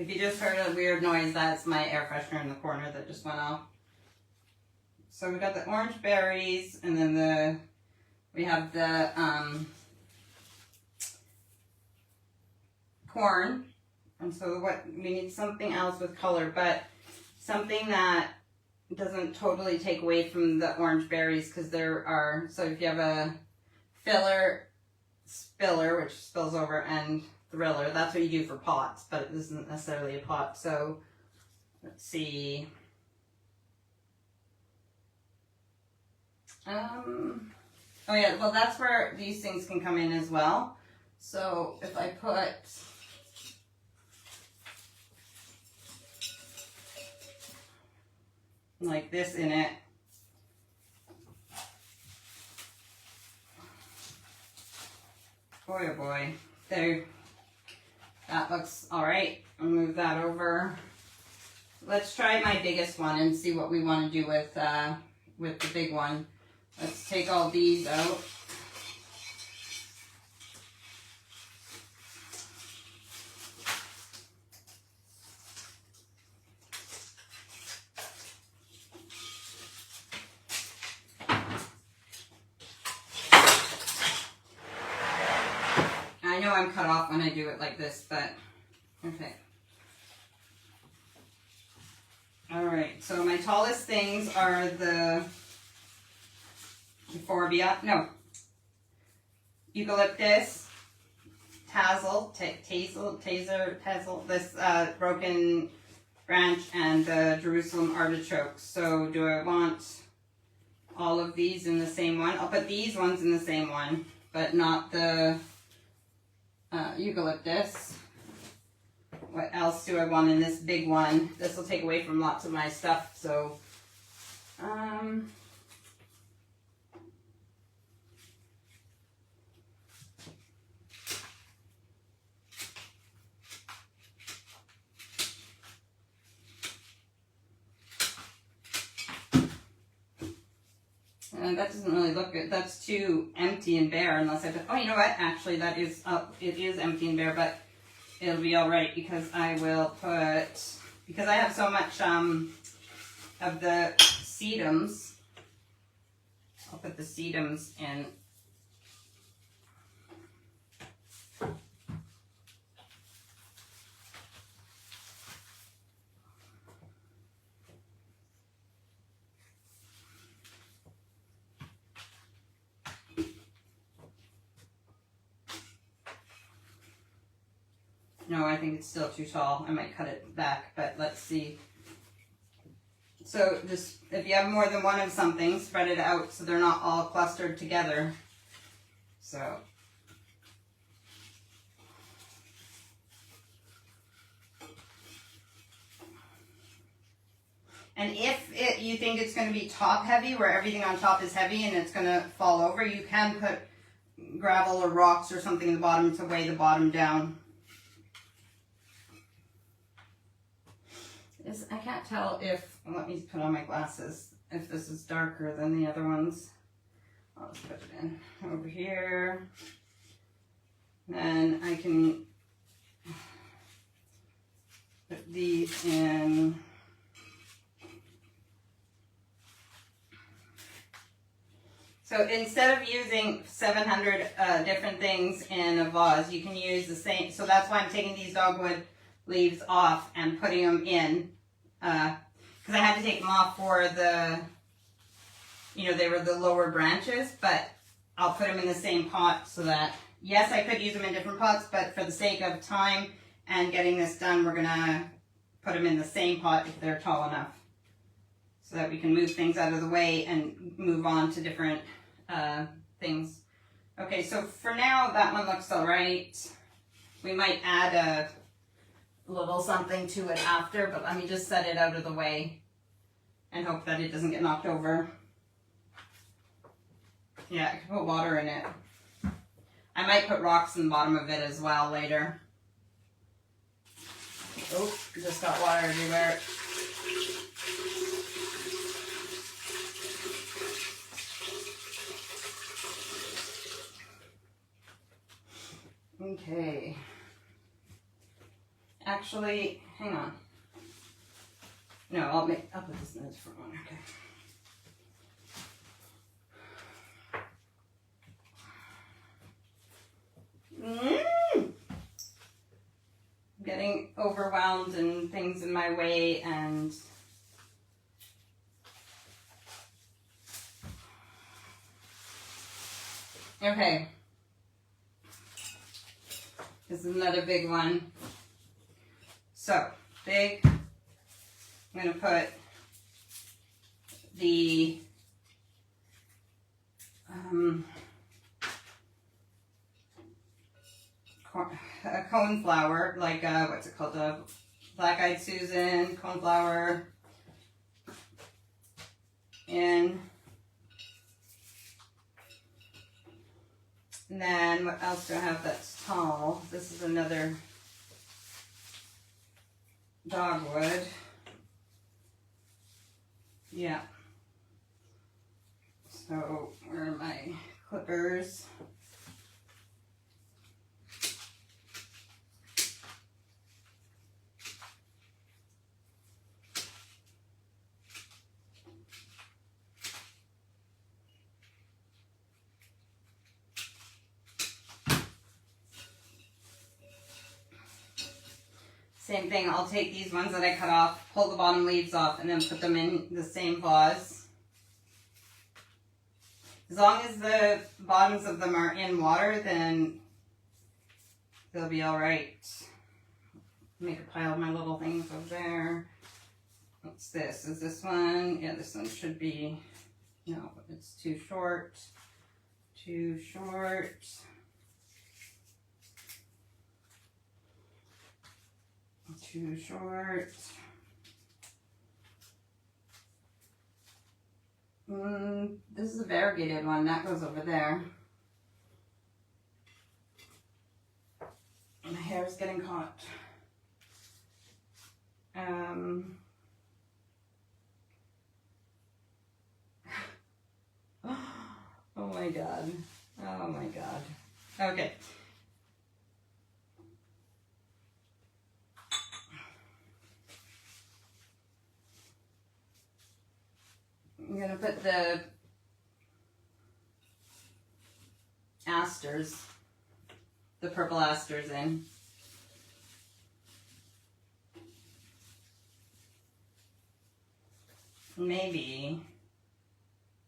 If you just heard a weird noise, that's my air freshener in the corner that just went off. So we got the orange berries, and then we have the corn. And so we need something else with color, but something that doesn't totally take away from the orange berries, because there are, so if you have a spiller, which spills over, and thriller, that's what you do for pots, but it isn't necessarily a pot. So let's see. Oh yeah, well, that's where these things can come in as well. So if I put like this in it, boy oh boy, there. That looks all right. I'll move that over. Let's try my biggest one and see what we want to do with the big one. Let's take all these out. I know I'm cut off when I do it like this, but okay. All right, so my tallest things are the eucalyptus, tassel, this broken branch, and the Jerusalem artichokes. So do I want all of these in the same one? I'll put these ones in the same one, but not the eucalyptus. else do I want in this big one? This will take away from lots of my stuff, so and that doesn't really look good. That's too empty and bare unless I put, oh, you know what? Actually, that is it is empty and bare, but it'll be all right because I will put, because I have so much of the sedums, I'll put the sedums in. No, I think it's still too tall. I might cut it back, but let's see. So just, if you have more than one of something, spread it out so they're not all clustered together. So. And if you think it's going to be top heavy, where everything on top is heavy and it's going to fall over, you can put gravel or rocks or something in the bottom to weigh the bottom down. I can't tell if, let me put on my glasses, if this is darker than the other ones. I'll just put it in over here. Then I can put these in. So instead of using 700 different things in a vase, you can use the same. So that's why I'm taking these dogwood leaves off and putting them in. Because I had to take them off for the, they were the lower branches, but I'll put them in the same pot so that, yes, I could use them in different pots, but for the sake of time and getting this done, we're going to put them in the same pot if they're tall enough so that we can move things out of the way and move on to different things. Okay, so for now, that one looks all right. We might add a little something to it after, but let me just set it out of the way and hope that it doesn't get knocked over. Yeah, I could put water in it. I might put rocks in the bottom of it as well later. Oh, just got water everywhere. Okay. Actually, hang on. No, I'll put this in this front one. Okay. I'm getting overwhelmed and things in my way and okay. This is another big one. So, big, I'm going to put the coneflower, like, what's it called, black-eyed Susan, coneflower, in. And then, what else do I have that's tall? This is another dogwood. Yeah. So, where are my clippers? Same thing, I'll take these ones that I cut off, pull the bottom leaves off, and then put them in the same vase. As long as the bottoms of them are in water, then they'll be all right. Make a pile of my little things over there. What's this? Is this one? Yeah, this one should be, no, it's too short. Too short. too short. This is a variegated one. That goes over there. My hair's getting caught. Oh my god. Oh my god. Okay. I'm gonna put the asters, the purple asters in. Maybe,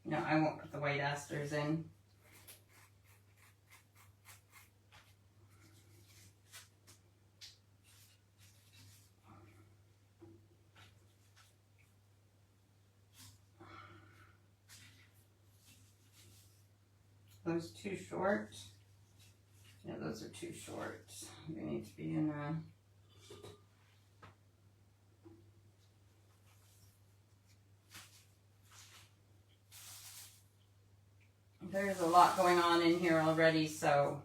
no, I won't put the white asters in. Those too short? Yeah, those are too short. They need to be in a... There's a lot going on in here already, so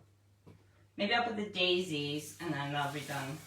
maybe I'll put the daisies and then that'll be done.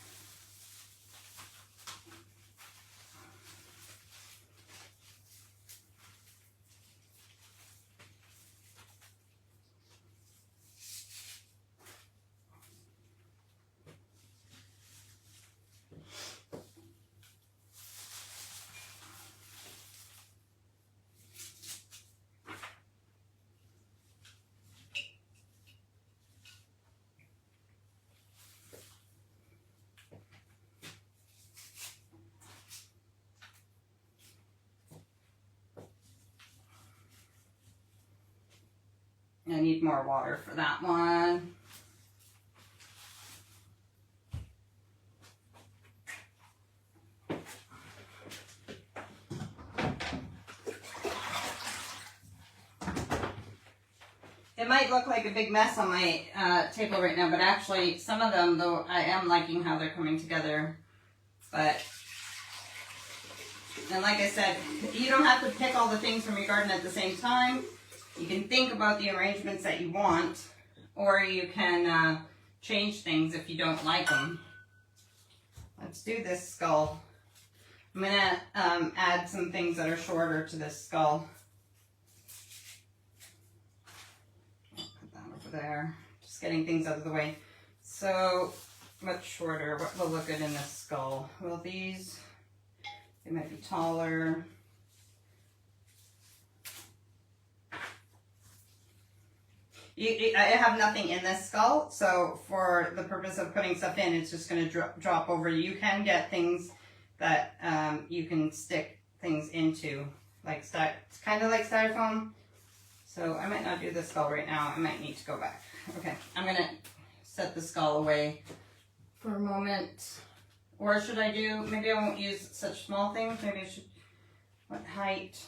I need more water for that one. It might look like a big mess on my table right now, but actually some of them, though, I am liking how they're coming together. But, and like I said, you don't have to pick all the things from your garden at the same time. You can think about the arrangements that you want, or you can change things if you don't like them. Let's do this skull. I'm going to add some things that are shorter to this skull. Put that over there. Just getting things out of the way. So, what's shorter? What will look good in this skull? Well, these, they might be taller. I have nothing in this skull, so for the purpose of putting stuff in, it's just going to drop over. You can get things that you can stick things into, like it's kind of like styrofoam. So I might not do the skull right now. I might need to go back. Okay, I'm going to set the skull away for a moment. Or should I do, maybe I won't use such small things. Maybe I should, what height?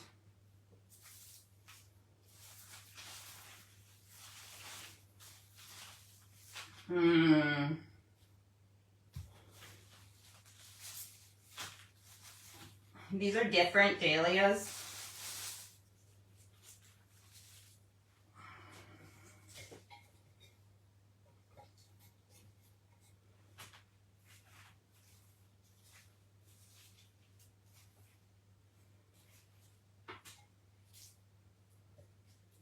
These are different dahlias.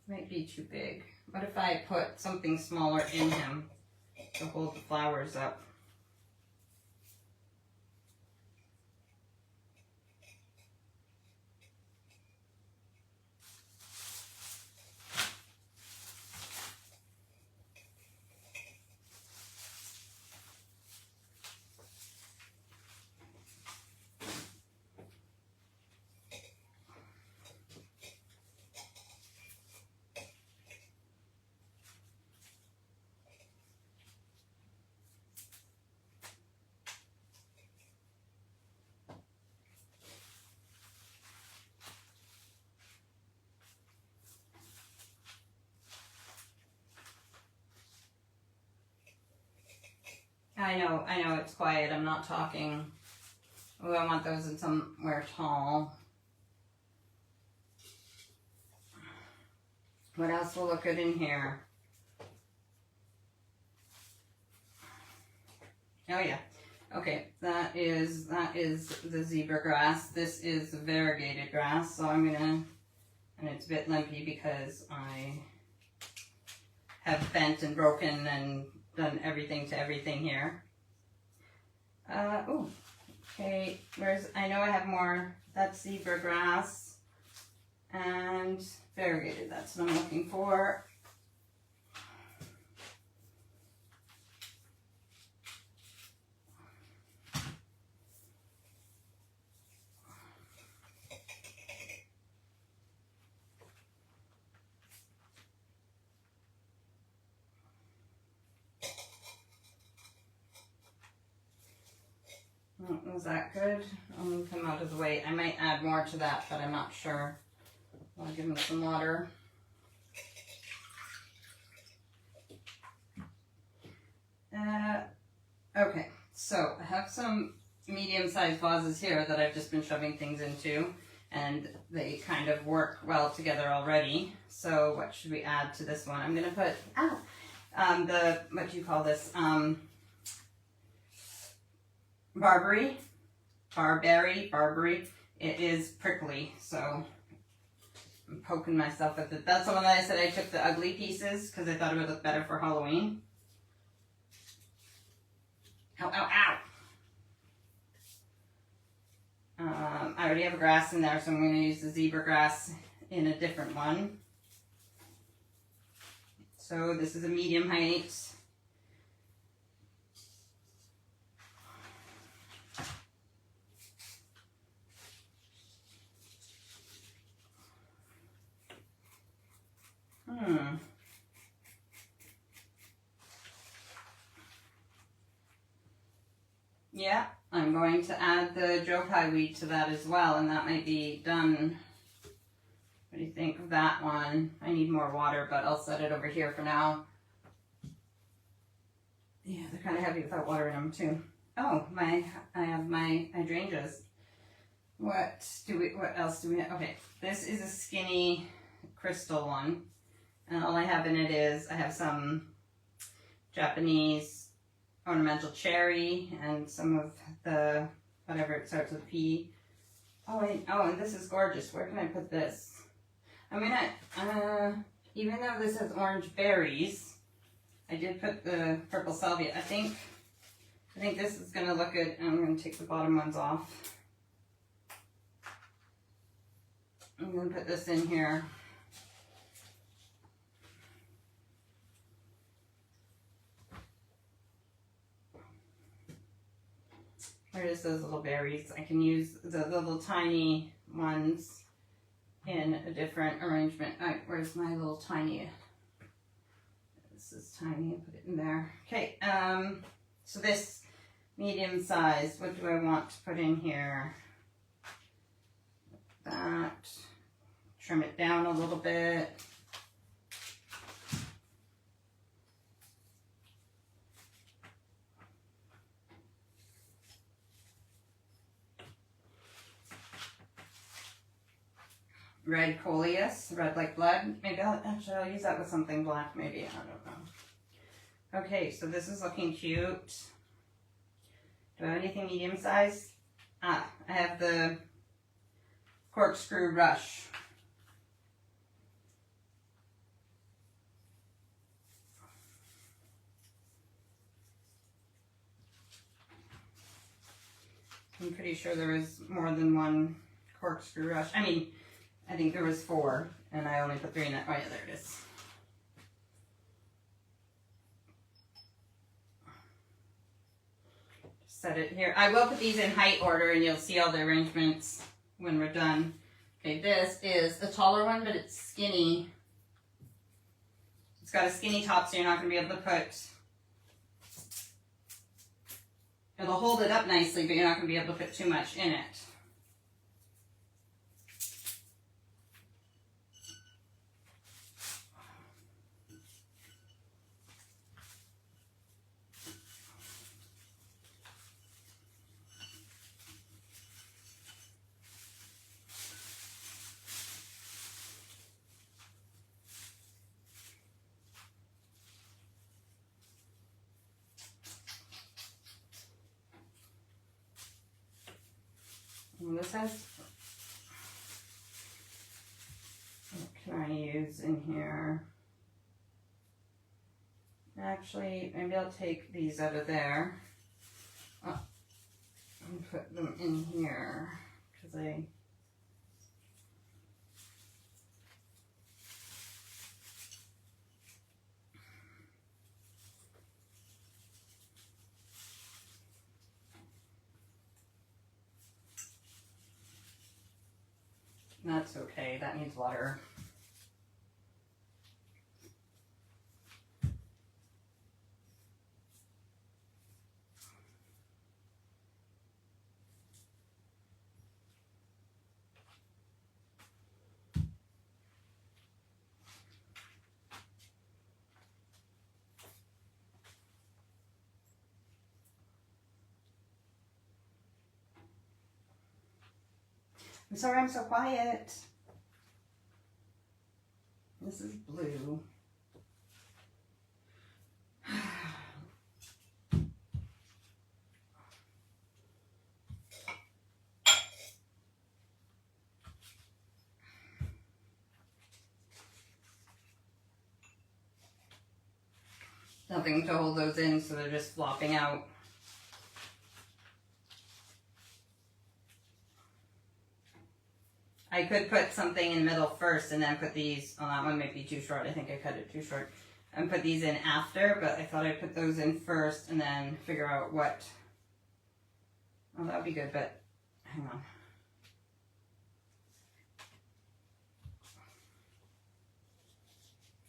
Might be too big. What if I put something smaller in him to hold the flowers up? I know it's quiet. I'm not talking. Oh, I want those in somewhere tall. What else will look good in here? Oh yeah. Okay, that is the zebra grass. This is variegated grass, so I'm gonna, and it's a bit lumpy because I have bent and broken and done everything to everything here. Oh, okay, I know I have more, that's zebra grass and variegated, that's what I'm looking for. Was that good? I'll move him out of the way. I might add more to that, but I'm not sure. I'll give him some water. Okay, so I have some medium-sized vases here that I've just been shoving things into, and they kind of work well together already. So what should we add to this one? I'm gonna put, what do you call this? Barberry. It is prickly, so I'm poking myself with it. That's the one that I said I took the ugly pieces because I thought it would look better for Halloween. Ow, ow, ow. I already have a grass in there, so I'm going to use the zebra grass in a different one. So this is a medium height. Yeah, I'm going to add the Joe Pye weed to that as well, and that might be done. What do you think of that one? I need more water, but I'll set it over here for now. Yeah, they're kind of heavy without water in them too. Oh, I have my hydrangeas. What else do we have? Okay, this is a skinny crystal one. And all I have in it is, I have some Japanese ornamental cherry and some of the, whatever it starts with P. Oh, and this is gorgeous. Where can I put this? I'm gonna, even though this has orange berries, I did put the purple salvia. I think this is gonna look good. I'm gonna take the bottom ones off. I'm gonna put this in here. There's those little berries. I can use the little tiny ones in a different arrangement. All right, where's my little tiny? This is tiny. I'll put it in there. Okay. So this medium size. What do I want to put in here? That. Trim it down a little bit. Red coleus, red like blood. Maybe I'll use that with something black, maybe, I don't know. Okay, so this is looking cute. Do I have anything medium size? I have the corkscrew rush. I'm pretty sure there is more than one corkscrew rush. I mean, I think there was 4, and I only put 3 in it. Oh yeah, there it is. Set it here. I will put these in height order, and you'll see all the arrangements when we're done. Okay, this is a taller one, but it's skinny. It's got a skinny top, so you're not going to be able to put... It'll hold it up nicely, but you're not going to be able to put too much in it. And this has, what can I use in here? Actually, maybe I'll take these out of there and put them in here because that's okay, that needs water. I'm sorry I'm so quiet. This is blue. Nothing to hold those in, so they're just flopping out. I could put something in the middle first and then put these, oh, that one might be too short. I think I cut it too short. And put these in after, but I thought I'd put those in first and then figure out what. Oh, that would be good, but hang on.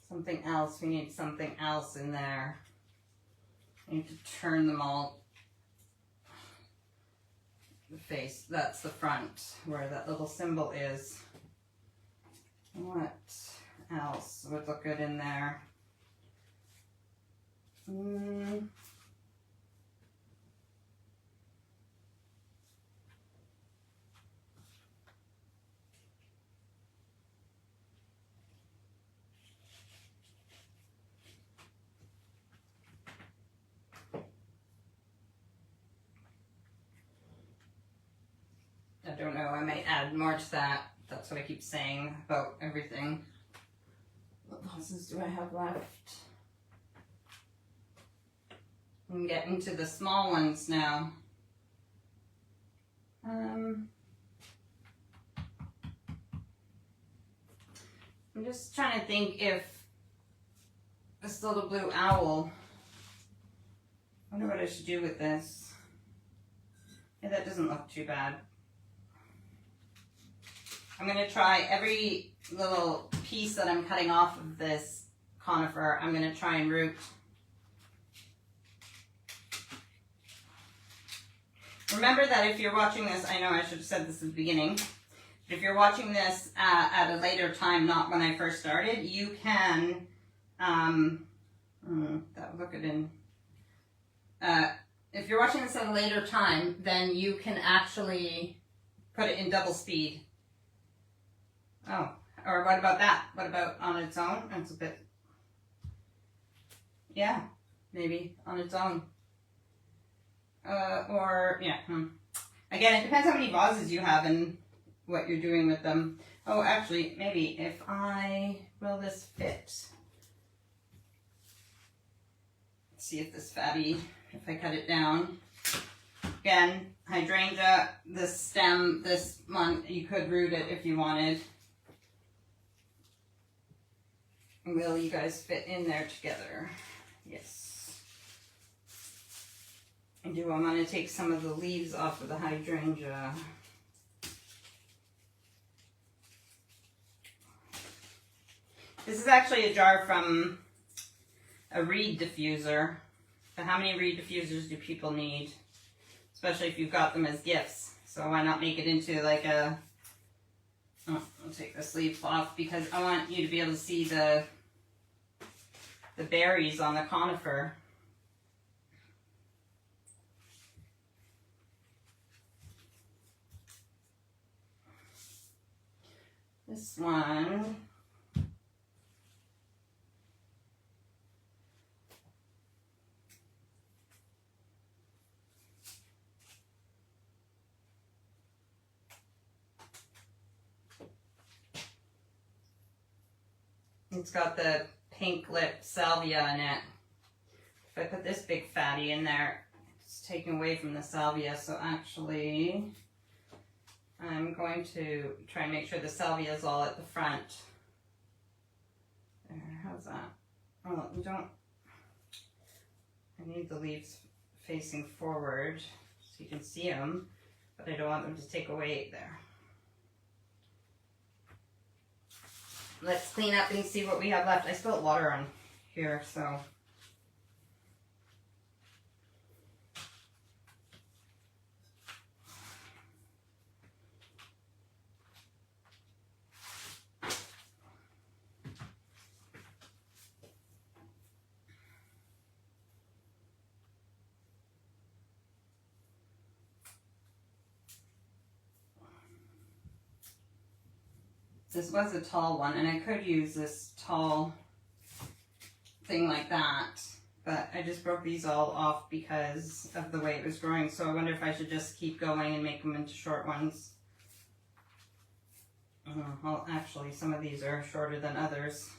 Something else, we need something else in there. I need to turn them all. The face, that's the front, where that little symbol is. What else would look good in there? I don't know, I might add more to that. That's what I keep saying about everything. What vases do I have left? I'm getting to the small ones now. I'm just trying to think if this little blue owl, I wonder what I should do with this. Yeah, that doesn't look too bad. I'm going to try every little piece that I'm cutting off of this conifer, I'm going to try and root. Remember that if you're watching this, I know I should have said this at the beginning, but if you're watching this at a later time, not when I first started, you can, that would look it in, if you're watching this at a later time, then you can actually put it in double speed. Oh, or what about that? What about on its own? That's a bit, yeah, maybe on its own. Or, yeah, Again, it depends how many vases you have and what you're doing with them. Oh, actually, maybe if will this fit? Let's see if this fatty, if I cut it down. Again, hydrangea, this stem, this one, you could root it if you wanted. Will you guys fit in there together? Yes. I'm going to take some of the leaves off of the hydrangea. This is actually a jar from a reed diffuser. But how many reed diffusers do people need? Especially if you've got them as gifts. So why not make it into like a... Oh, I'll take the sleeve off because I want you to be able to see the berries on the conifer. This one, It's got the pink lip salvia in it. If I put this big fatty in there, it's taken away from the salvia. So actually, I'm going to try and make sure the salvia is all at the front. There, how's that? Well, you don't, I need the leaves facing forward so you can see them, but I don't want them to take away there. Let's clean up and see what we have left. I spilled water on here, so. This was a tall one, and I could use this tall thing like that, but I just broke these all off because of the way it was growing, so I wonder if I should just keep going and make them into short ones. Well, actually, some of these are shorter than others.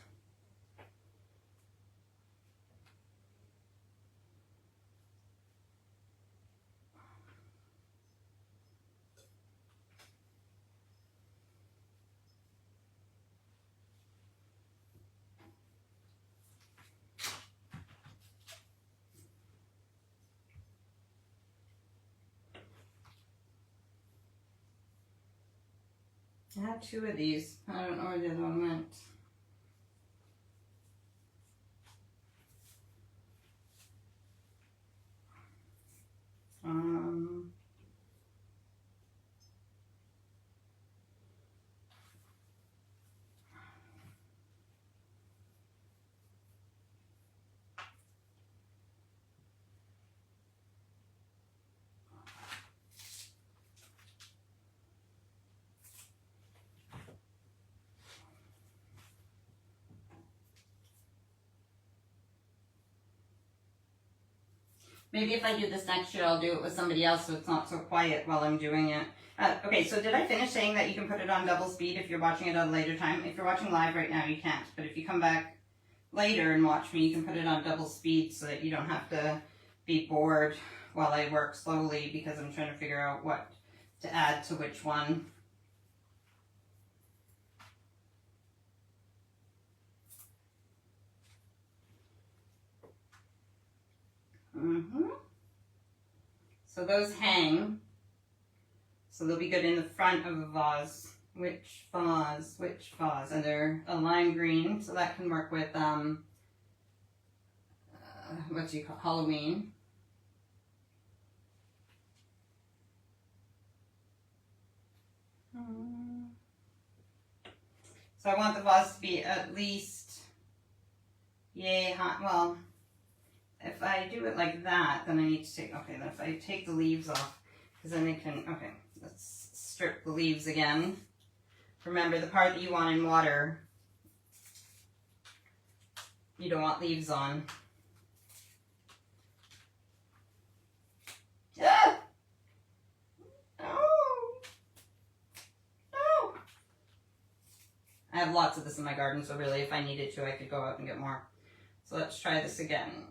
I had 2 of these. I don't know where the other one went. Maybe if I do this next year, I'll do it with somebody else so it's not so quiet while I'm doing it. Okay, so did I finish saying that you can put it on double speed if you're watching it at a later time? If you're watching live right now, you can't. But if you come back later and watch me, you can put it on double speed so that you don't have to be bored while I work slowly because I'm trying to figure out what to add to which one. So those hang. So they'll be good in the front of a vase. Which vase? Which vase? And they're a lime green, so that can work with what do you call Halloween? So I want the vase to be at least yay hot. Well, if I do it like that, then I need to take, okay, then if I take the leaves off, because then I can, okay, let's strip the leaves again. Remember, the part that you want in water, you don't want leaves on. Ah! No! No! I have lots of this in my garden, so really if I needed to, I could go out and get more. So let's try this again.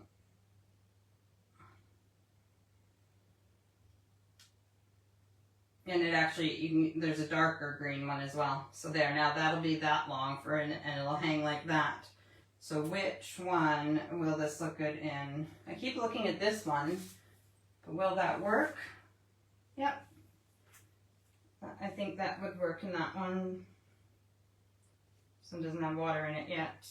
And it actually, there's a darker green one as well. So there, now that'll be that long for it, and it'll hang like that. So which one will this look good in? I keep looking at this one, but will that work? Yep. I think that would work in that one. This one doesn't have water in it yet.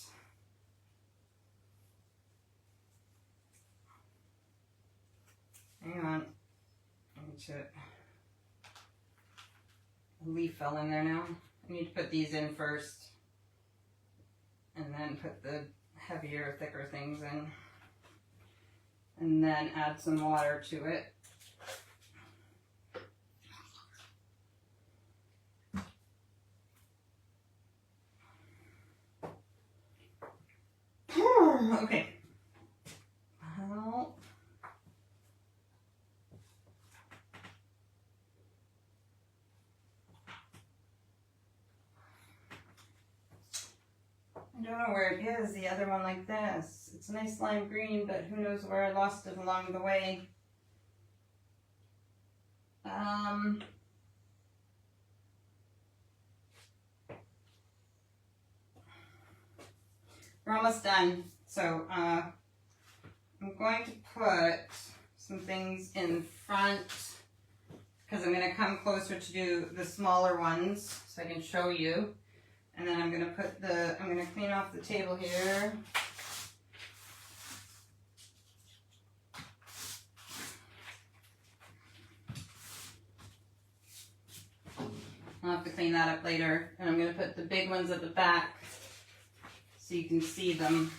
Hang on. I need to... A leaf fell in there now. I need to put these in first and then put the heavier, thicker things in and then add some water to it. Okay. Well, I don't know where it is, the other one like this. It's a nice lime green, but who knows where I lost it along the way. We're almost done. So I'm going to put some things in front because I'm going to come closer to do the smaller ones so I can show you. And then I'm going to put I'm going to clean off the table here. I'll have to clean that up later. And I'm going to put the big ones at the back so you can see them.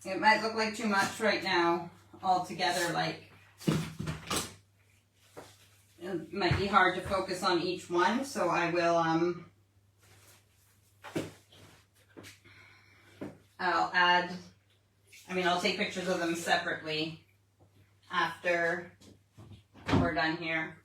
It might look like too much right now altogether, like it might be hard to focus on each one, so I will I'll take pictures of them separately after we're done here.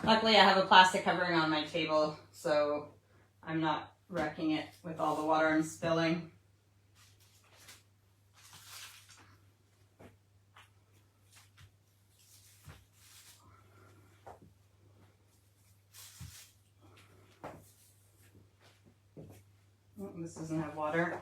Luckily, I have a plastic covering on my table, so I'm not wrecking it with all the water I'm spilling. Oh, this doesn't have water.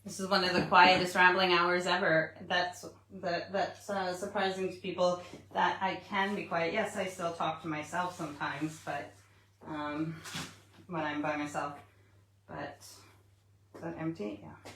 This is one of the quietest rambling hours ever. That's surprising to people that I can be quiet. Yes, I still talk to myself sometimes, but when I'm by myself. But is that empty? Yeah.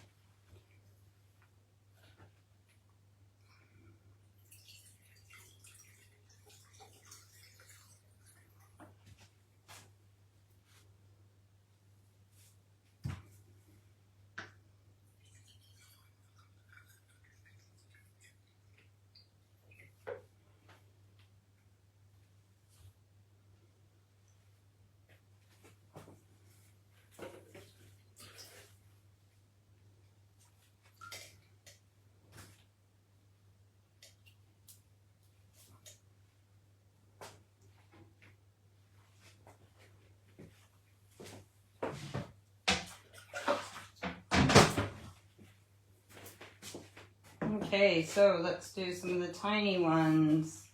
Okay, so let's do some of the tiny ones.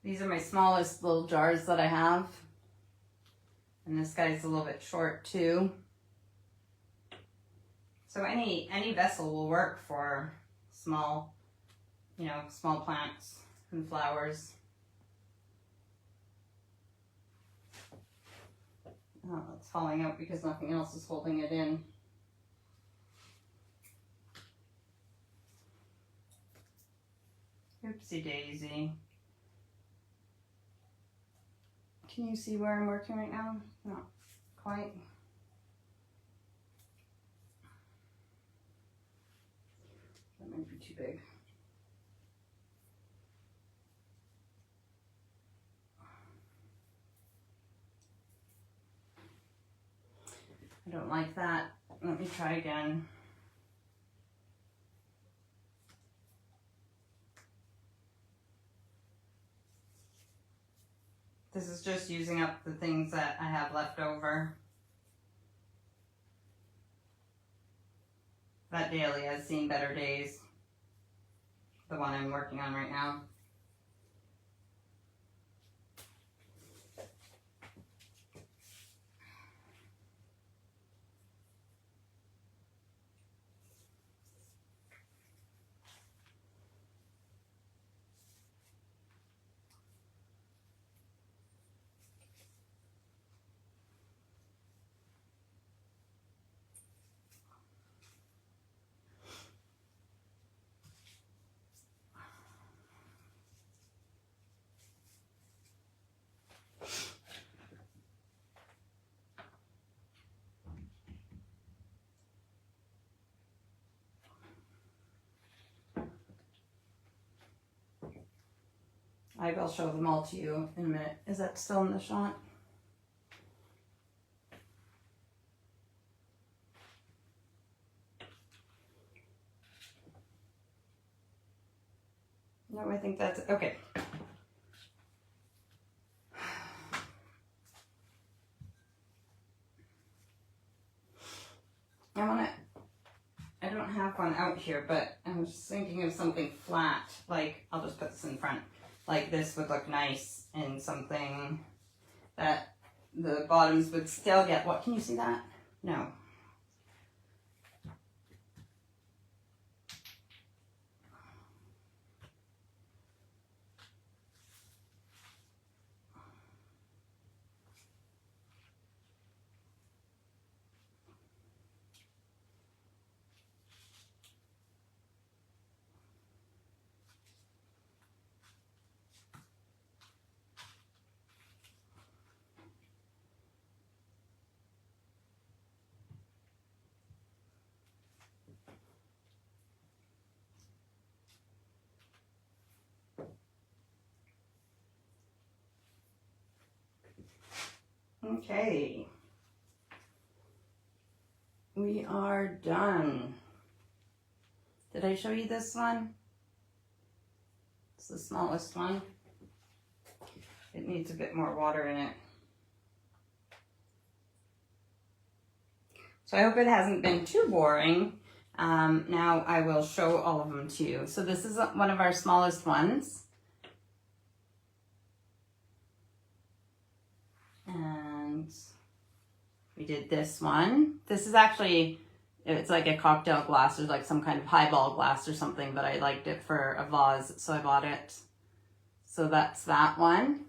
These are my smallest little jars that I have. And this guy's a little bit short too. So any vessel will work for small, small plants and flowers. Oh, it's falling out because nothing else is holding it in. Oopsie daisy. Can you see where I'm working right now? Not quite. That might be too big. I don't like that. Let me try again. This is just using up the things that I have left over. That daily has seen better days. the one I'm working on right now. I will show them all to you in a minute. Is that still in the shot? No, I think that's okay. I don't have one out here, but I was just thinking of something flat. Like, I'll just put this in front. Like this would look nice in something that the bottoms would still get. What, can you see that? No. Okay. We are done. Did I show you this one? It's the smallest one. It needs a bit more water in it. So I hope it hasn't been too boring. Now I will show all of them to you. So this is one of our smallest ones. And we did this one. This is actually, it's like a cocktail glass or like some kind of highball glass or something, but I liked it for a vase, so I bought it. So that's that one.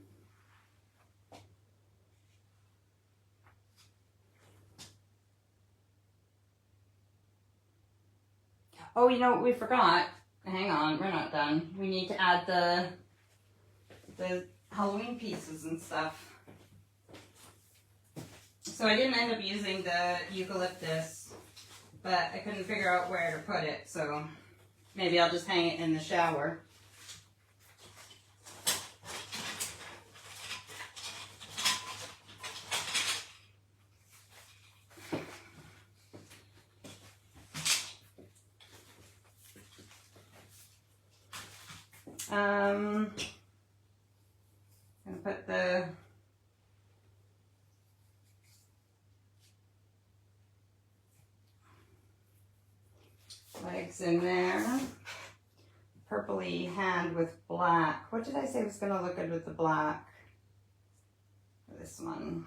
Oh, you know what we forgot? Hang on, we're not done. We need to add the Halloween pieces and stuff. So I didn't end up using the eucalyptus, but I couldn't figure out where to put it, so maybe I'll just hang it in the shower. I'm gonna put the legs in there. Purpley hand with black. What did I say was gonna look good with the black? This one.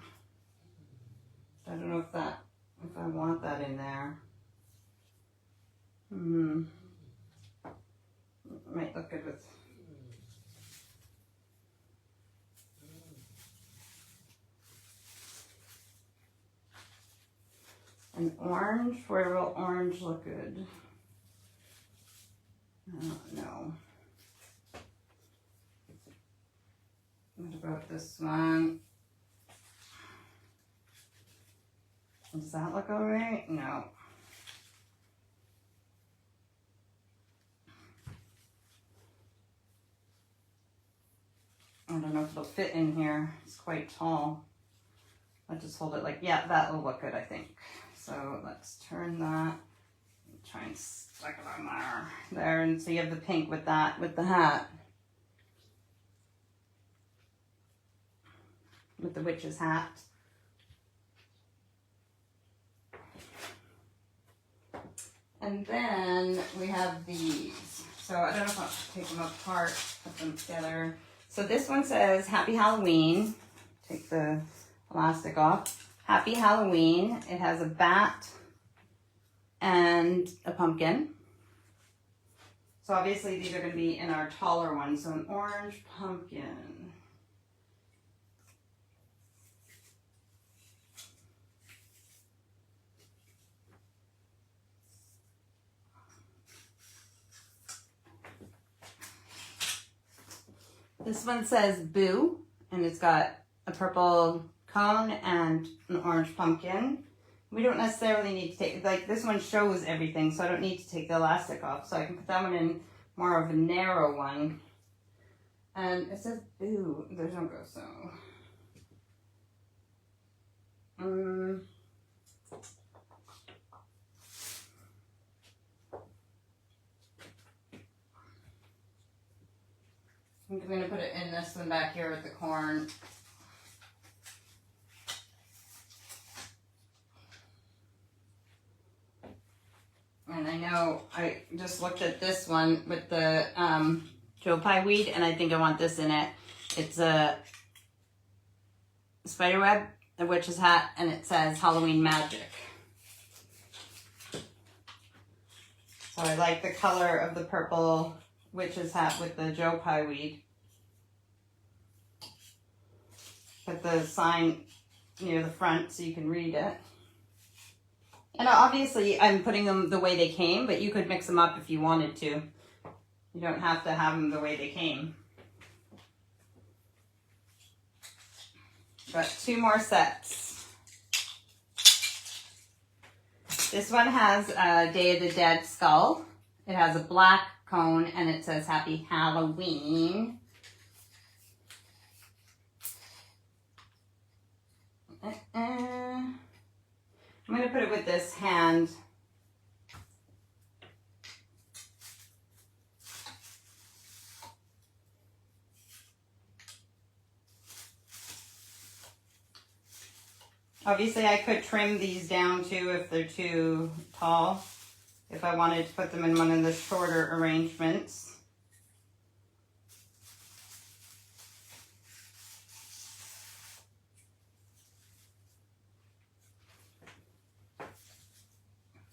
I don't know if I want that in there. It might look good with. An orange? Where will orange look good? I don't know. What about this one? Does that look alright? No. I don't know if it'll fit in here. It's quite tall. I'll just hold it like, yeah, that'll look good, I think. So let's turn that and try and stick it on there. And so you have the pink with that, with the hat. With the witch's hat. And then we have these. So I don't know if I'll take them apart, put them together. So this one says Happy Halloween. Take the elastic off. Happy Halloween. It has a bat and a pumpkin. So obviously these are going to be in our taller ones. So an orange pumpkin. This one says Boo, and it's got a purple cone and an orange pumpkin. We don't necessarily need to take, like this one shows everything, so I don't need to take the elastic off. So I can put that one in more of a narrow one. And it says Boo, there's no go, so. I'm going to put it in this one back here with the corn. And I know I just looked at this one with the Joe Pye weed, and I think I want this in it. It's a spider web, a witch's hat, and it says Halloween Magic. So I like the color of the purple witch's hat with the Joe Pye weed. Put the sign near the front so you can read it. And obviously I'm putting them the way they came, but you could mix them up if you wanted to. You don't have to have them the way they came. Got 2 more sets. This one has a Day of the Dead skull. It has a black cone and it says Happy Halloween. I'm going to put it with this hand. Obviously I could trim these down too if they're too tall, if I wanted to put them in one of the shorter arrangements.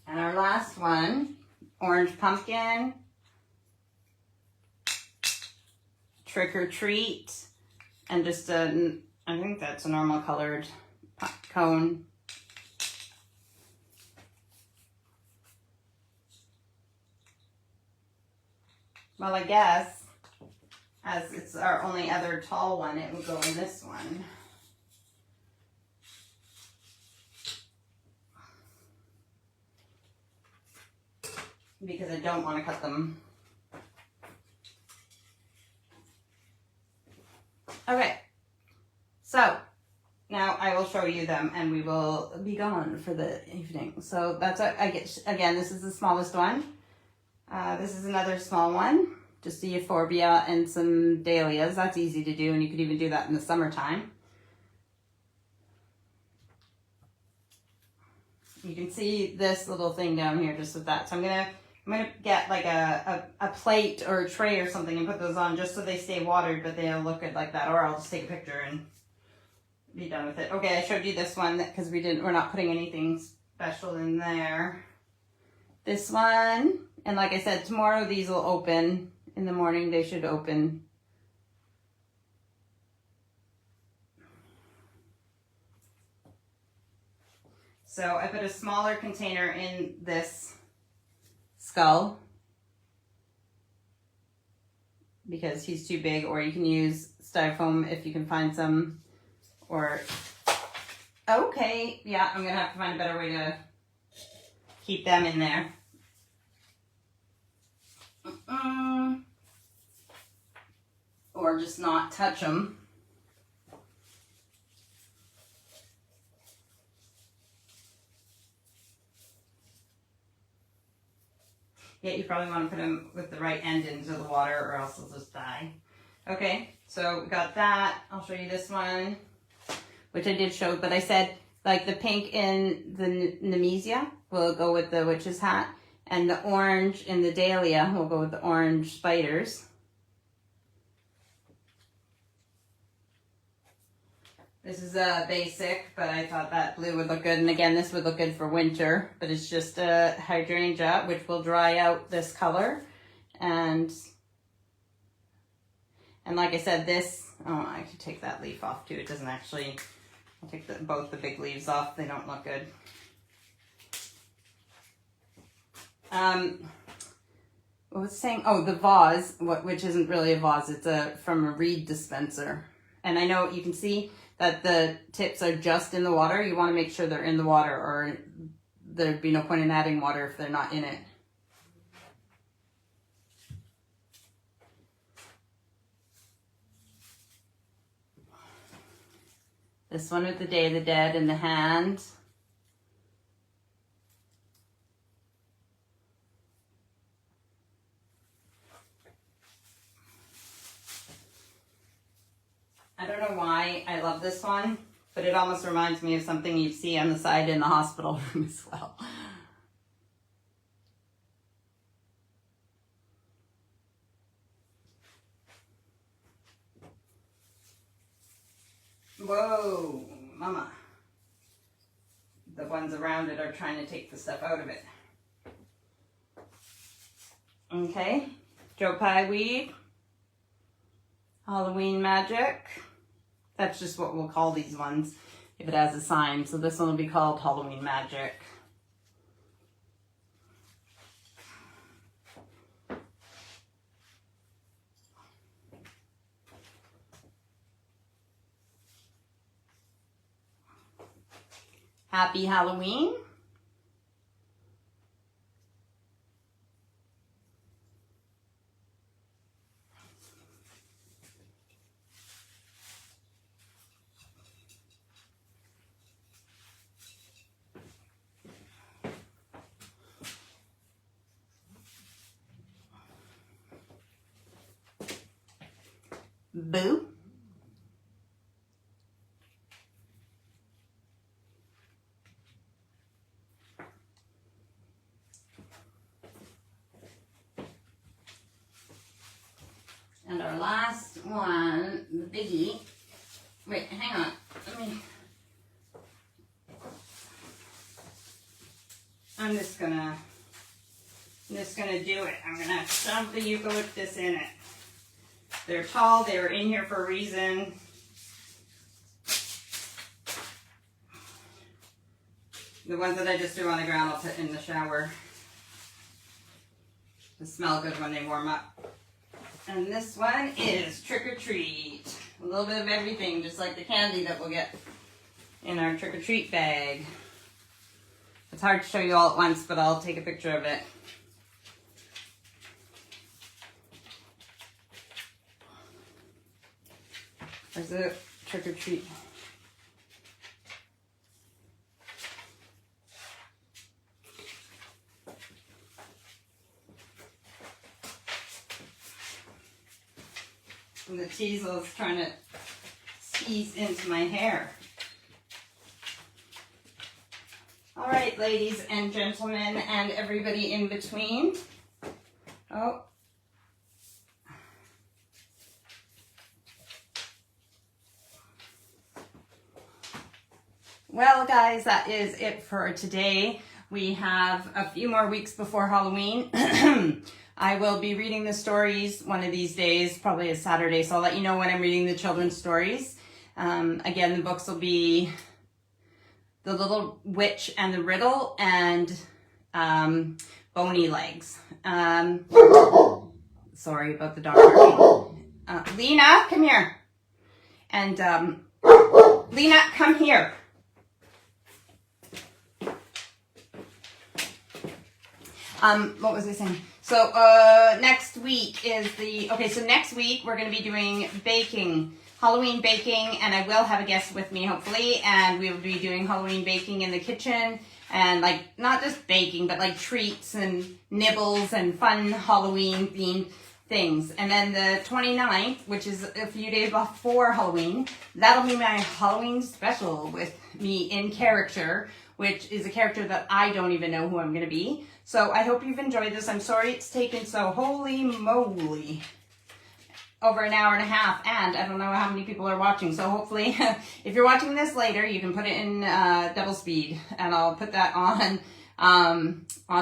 And our last one, orange pumpkin, trick or treat, and just a, I think that's a normal colored cone. Well, I guess, as it's our only other tall one, it would go in this one. Because I don't want to cut them. Okay, so now I will show you them and we will be gone for the evening. So that's what I get. Again, this is the smallest one. This is another small one, just a euphorbia and some dahlias. That's easy to do, and you could even do that in the summertime. You can see this little thing down here just with that. So I'm gonna get like a plate or a tray or something and put those on just so they stay watered, but they'll look good like that. Or I'll just take a picture and be done with it. Okay, I showed you this one because we're not putting anything special in there. This one, and like I said, tomorrow these will open. In the morning they should open. So I put a smaller container in this skull because he's too big, or you can use styrofoam if you can find some, or okay, yeah, I'm gonna have to find a better way to keep them in there. Or just not touch them. Yeah, you probably want to put them with the right end into the water or else they'll just die. Okay, so we got that. I'll show you this one, which I did show, but I said like the pink in the Nemesia will go with the witch's hat. And the orange in the dahlia, we'll go with the orange spiders. This is a basic, but I thought that blue would look good. And again, this would look good for winter, but it's just a hydrangea, which will dry out this color. And like I said, this, oh, I could take that leaf off too. It doesn't actually, I'll take both the big leaves off. They don't look good. What was I saying? Oh, the vase, which isn't really a vase. It's from a reed dispenser. And I know you can see that the tips are just in the water. You want to make sure they're in the water, or there'd be no point in adding water if they're not in it. This one with the Day of the Dead in the hand. I don't know why I love this one, but it almost reminds me of something you see on the side in the hospital room as well. Whoa, mama. The ones around it are trying to take the stuff out of it. Okay, Joe Pye weed, Halloween magic. That's just what we'll call these ones if it has a sign. So this one will be called Halloween magic. Happy Halloween. Boo. And our last one, the biggie. Wait, hang on. I'm just gonna do it. I'm gonna shove the eucalyptus in it. They're tall, they were in here for a reason. The ones that I just threw on the ground I'll put in the shower. They smell good when they warm up. And this one is Trick or Treat. A little bit of everything, just like the candy that we'll get in our Trick or Treat bag. It's hard to show you all at once, but I'll take a picture of it. There's a Trick or Treat. And the teasel is trying to squeeze into my hair. All right, ladies and gentlemen, and everybody in between. Oh. Well, guys, that is it for today. We have a few more weeks before Halloween. I will be reading the stories one of these days, probably a Saturday, so I'll let you know when I'm reading the children's stories. Again, the books will be The Little Witch and the Riddle and Bony Legs. Sorry about the dog barking. Lena, come here. And Lena, come here. What was I saying? So, next week is so next week we're going to be doing baking, Halloween baking, and I will have a guest with me, hopefully, and we will be doing Halloween baking in the kitchen, and, like, not just baking, but, like, treats and nibbles and fun Halloween-themed things. And then the 29th, which is a few days before Halloween, that'll be my Halloween special with me in character, which is a character that I don't even know who I'm going to be. So I hope you've enjoyed this. I'm sorry it's taken so holy moly over an hour and a half, and I don't know how many people are watching. So hopefully, if you're watching this later, you can put it in double speed, and I'll put that on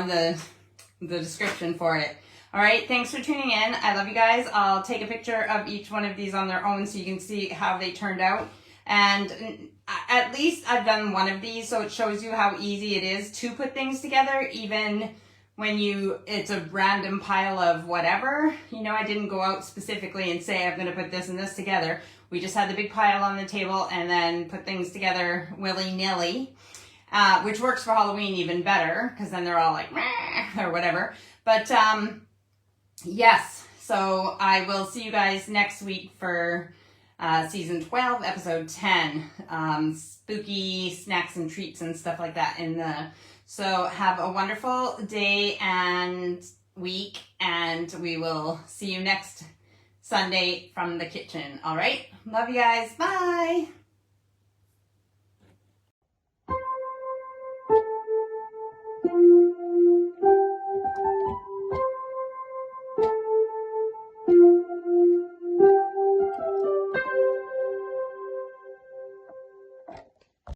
the description for it. All right, thanks for tuning in. I love you guys. I'll take a picture of each one of these on their own so you can see how they turned out. And at least I've done one of these, so it shows you how easy it is to put things together, even when it's a random pile of whatever. You know, I didn't go out specifically and say I'm going to put this and this together. We just had the big pile on the table and then put things together willy-nilly, which works for Halloween even better, because then they're all like, meh, or whatever. But yes, so I will see you guys next week for season 12, episode 10, spooky snacks and treats and stuff like that so have a wonderful day and week, and we will see you next Sunday from the kitchen. All right, love you guys. Bye.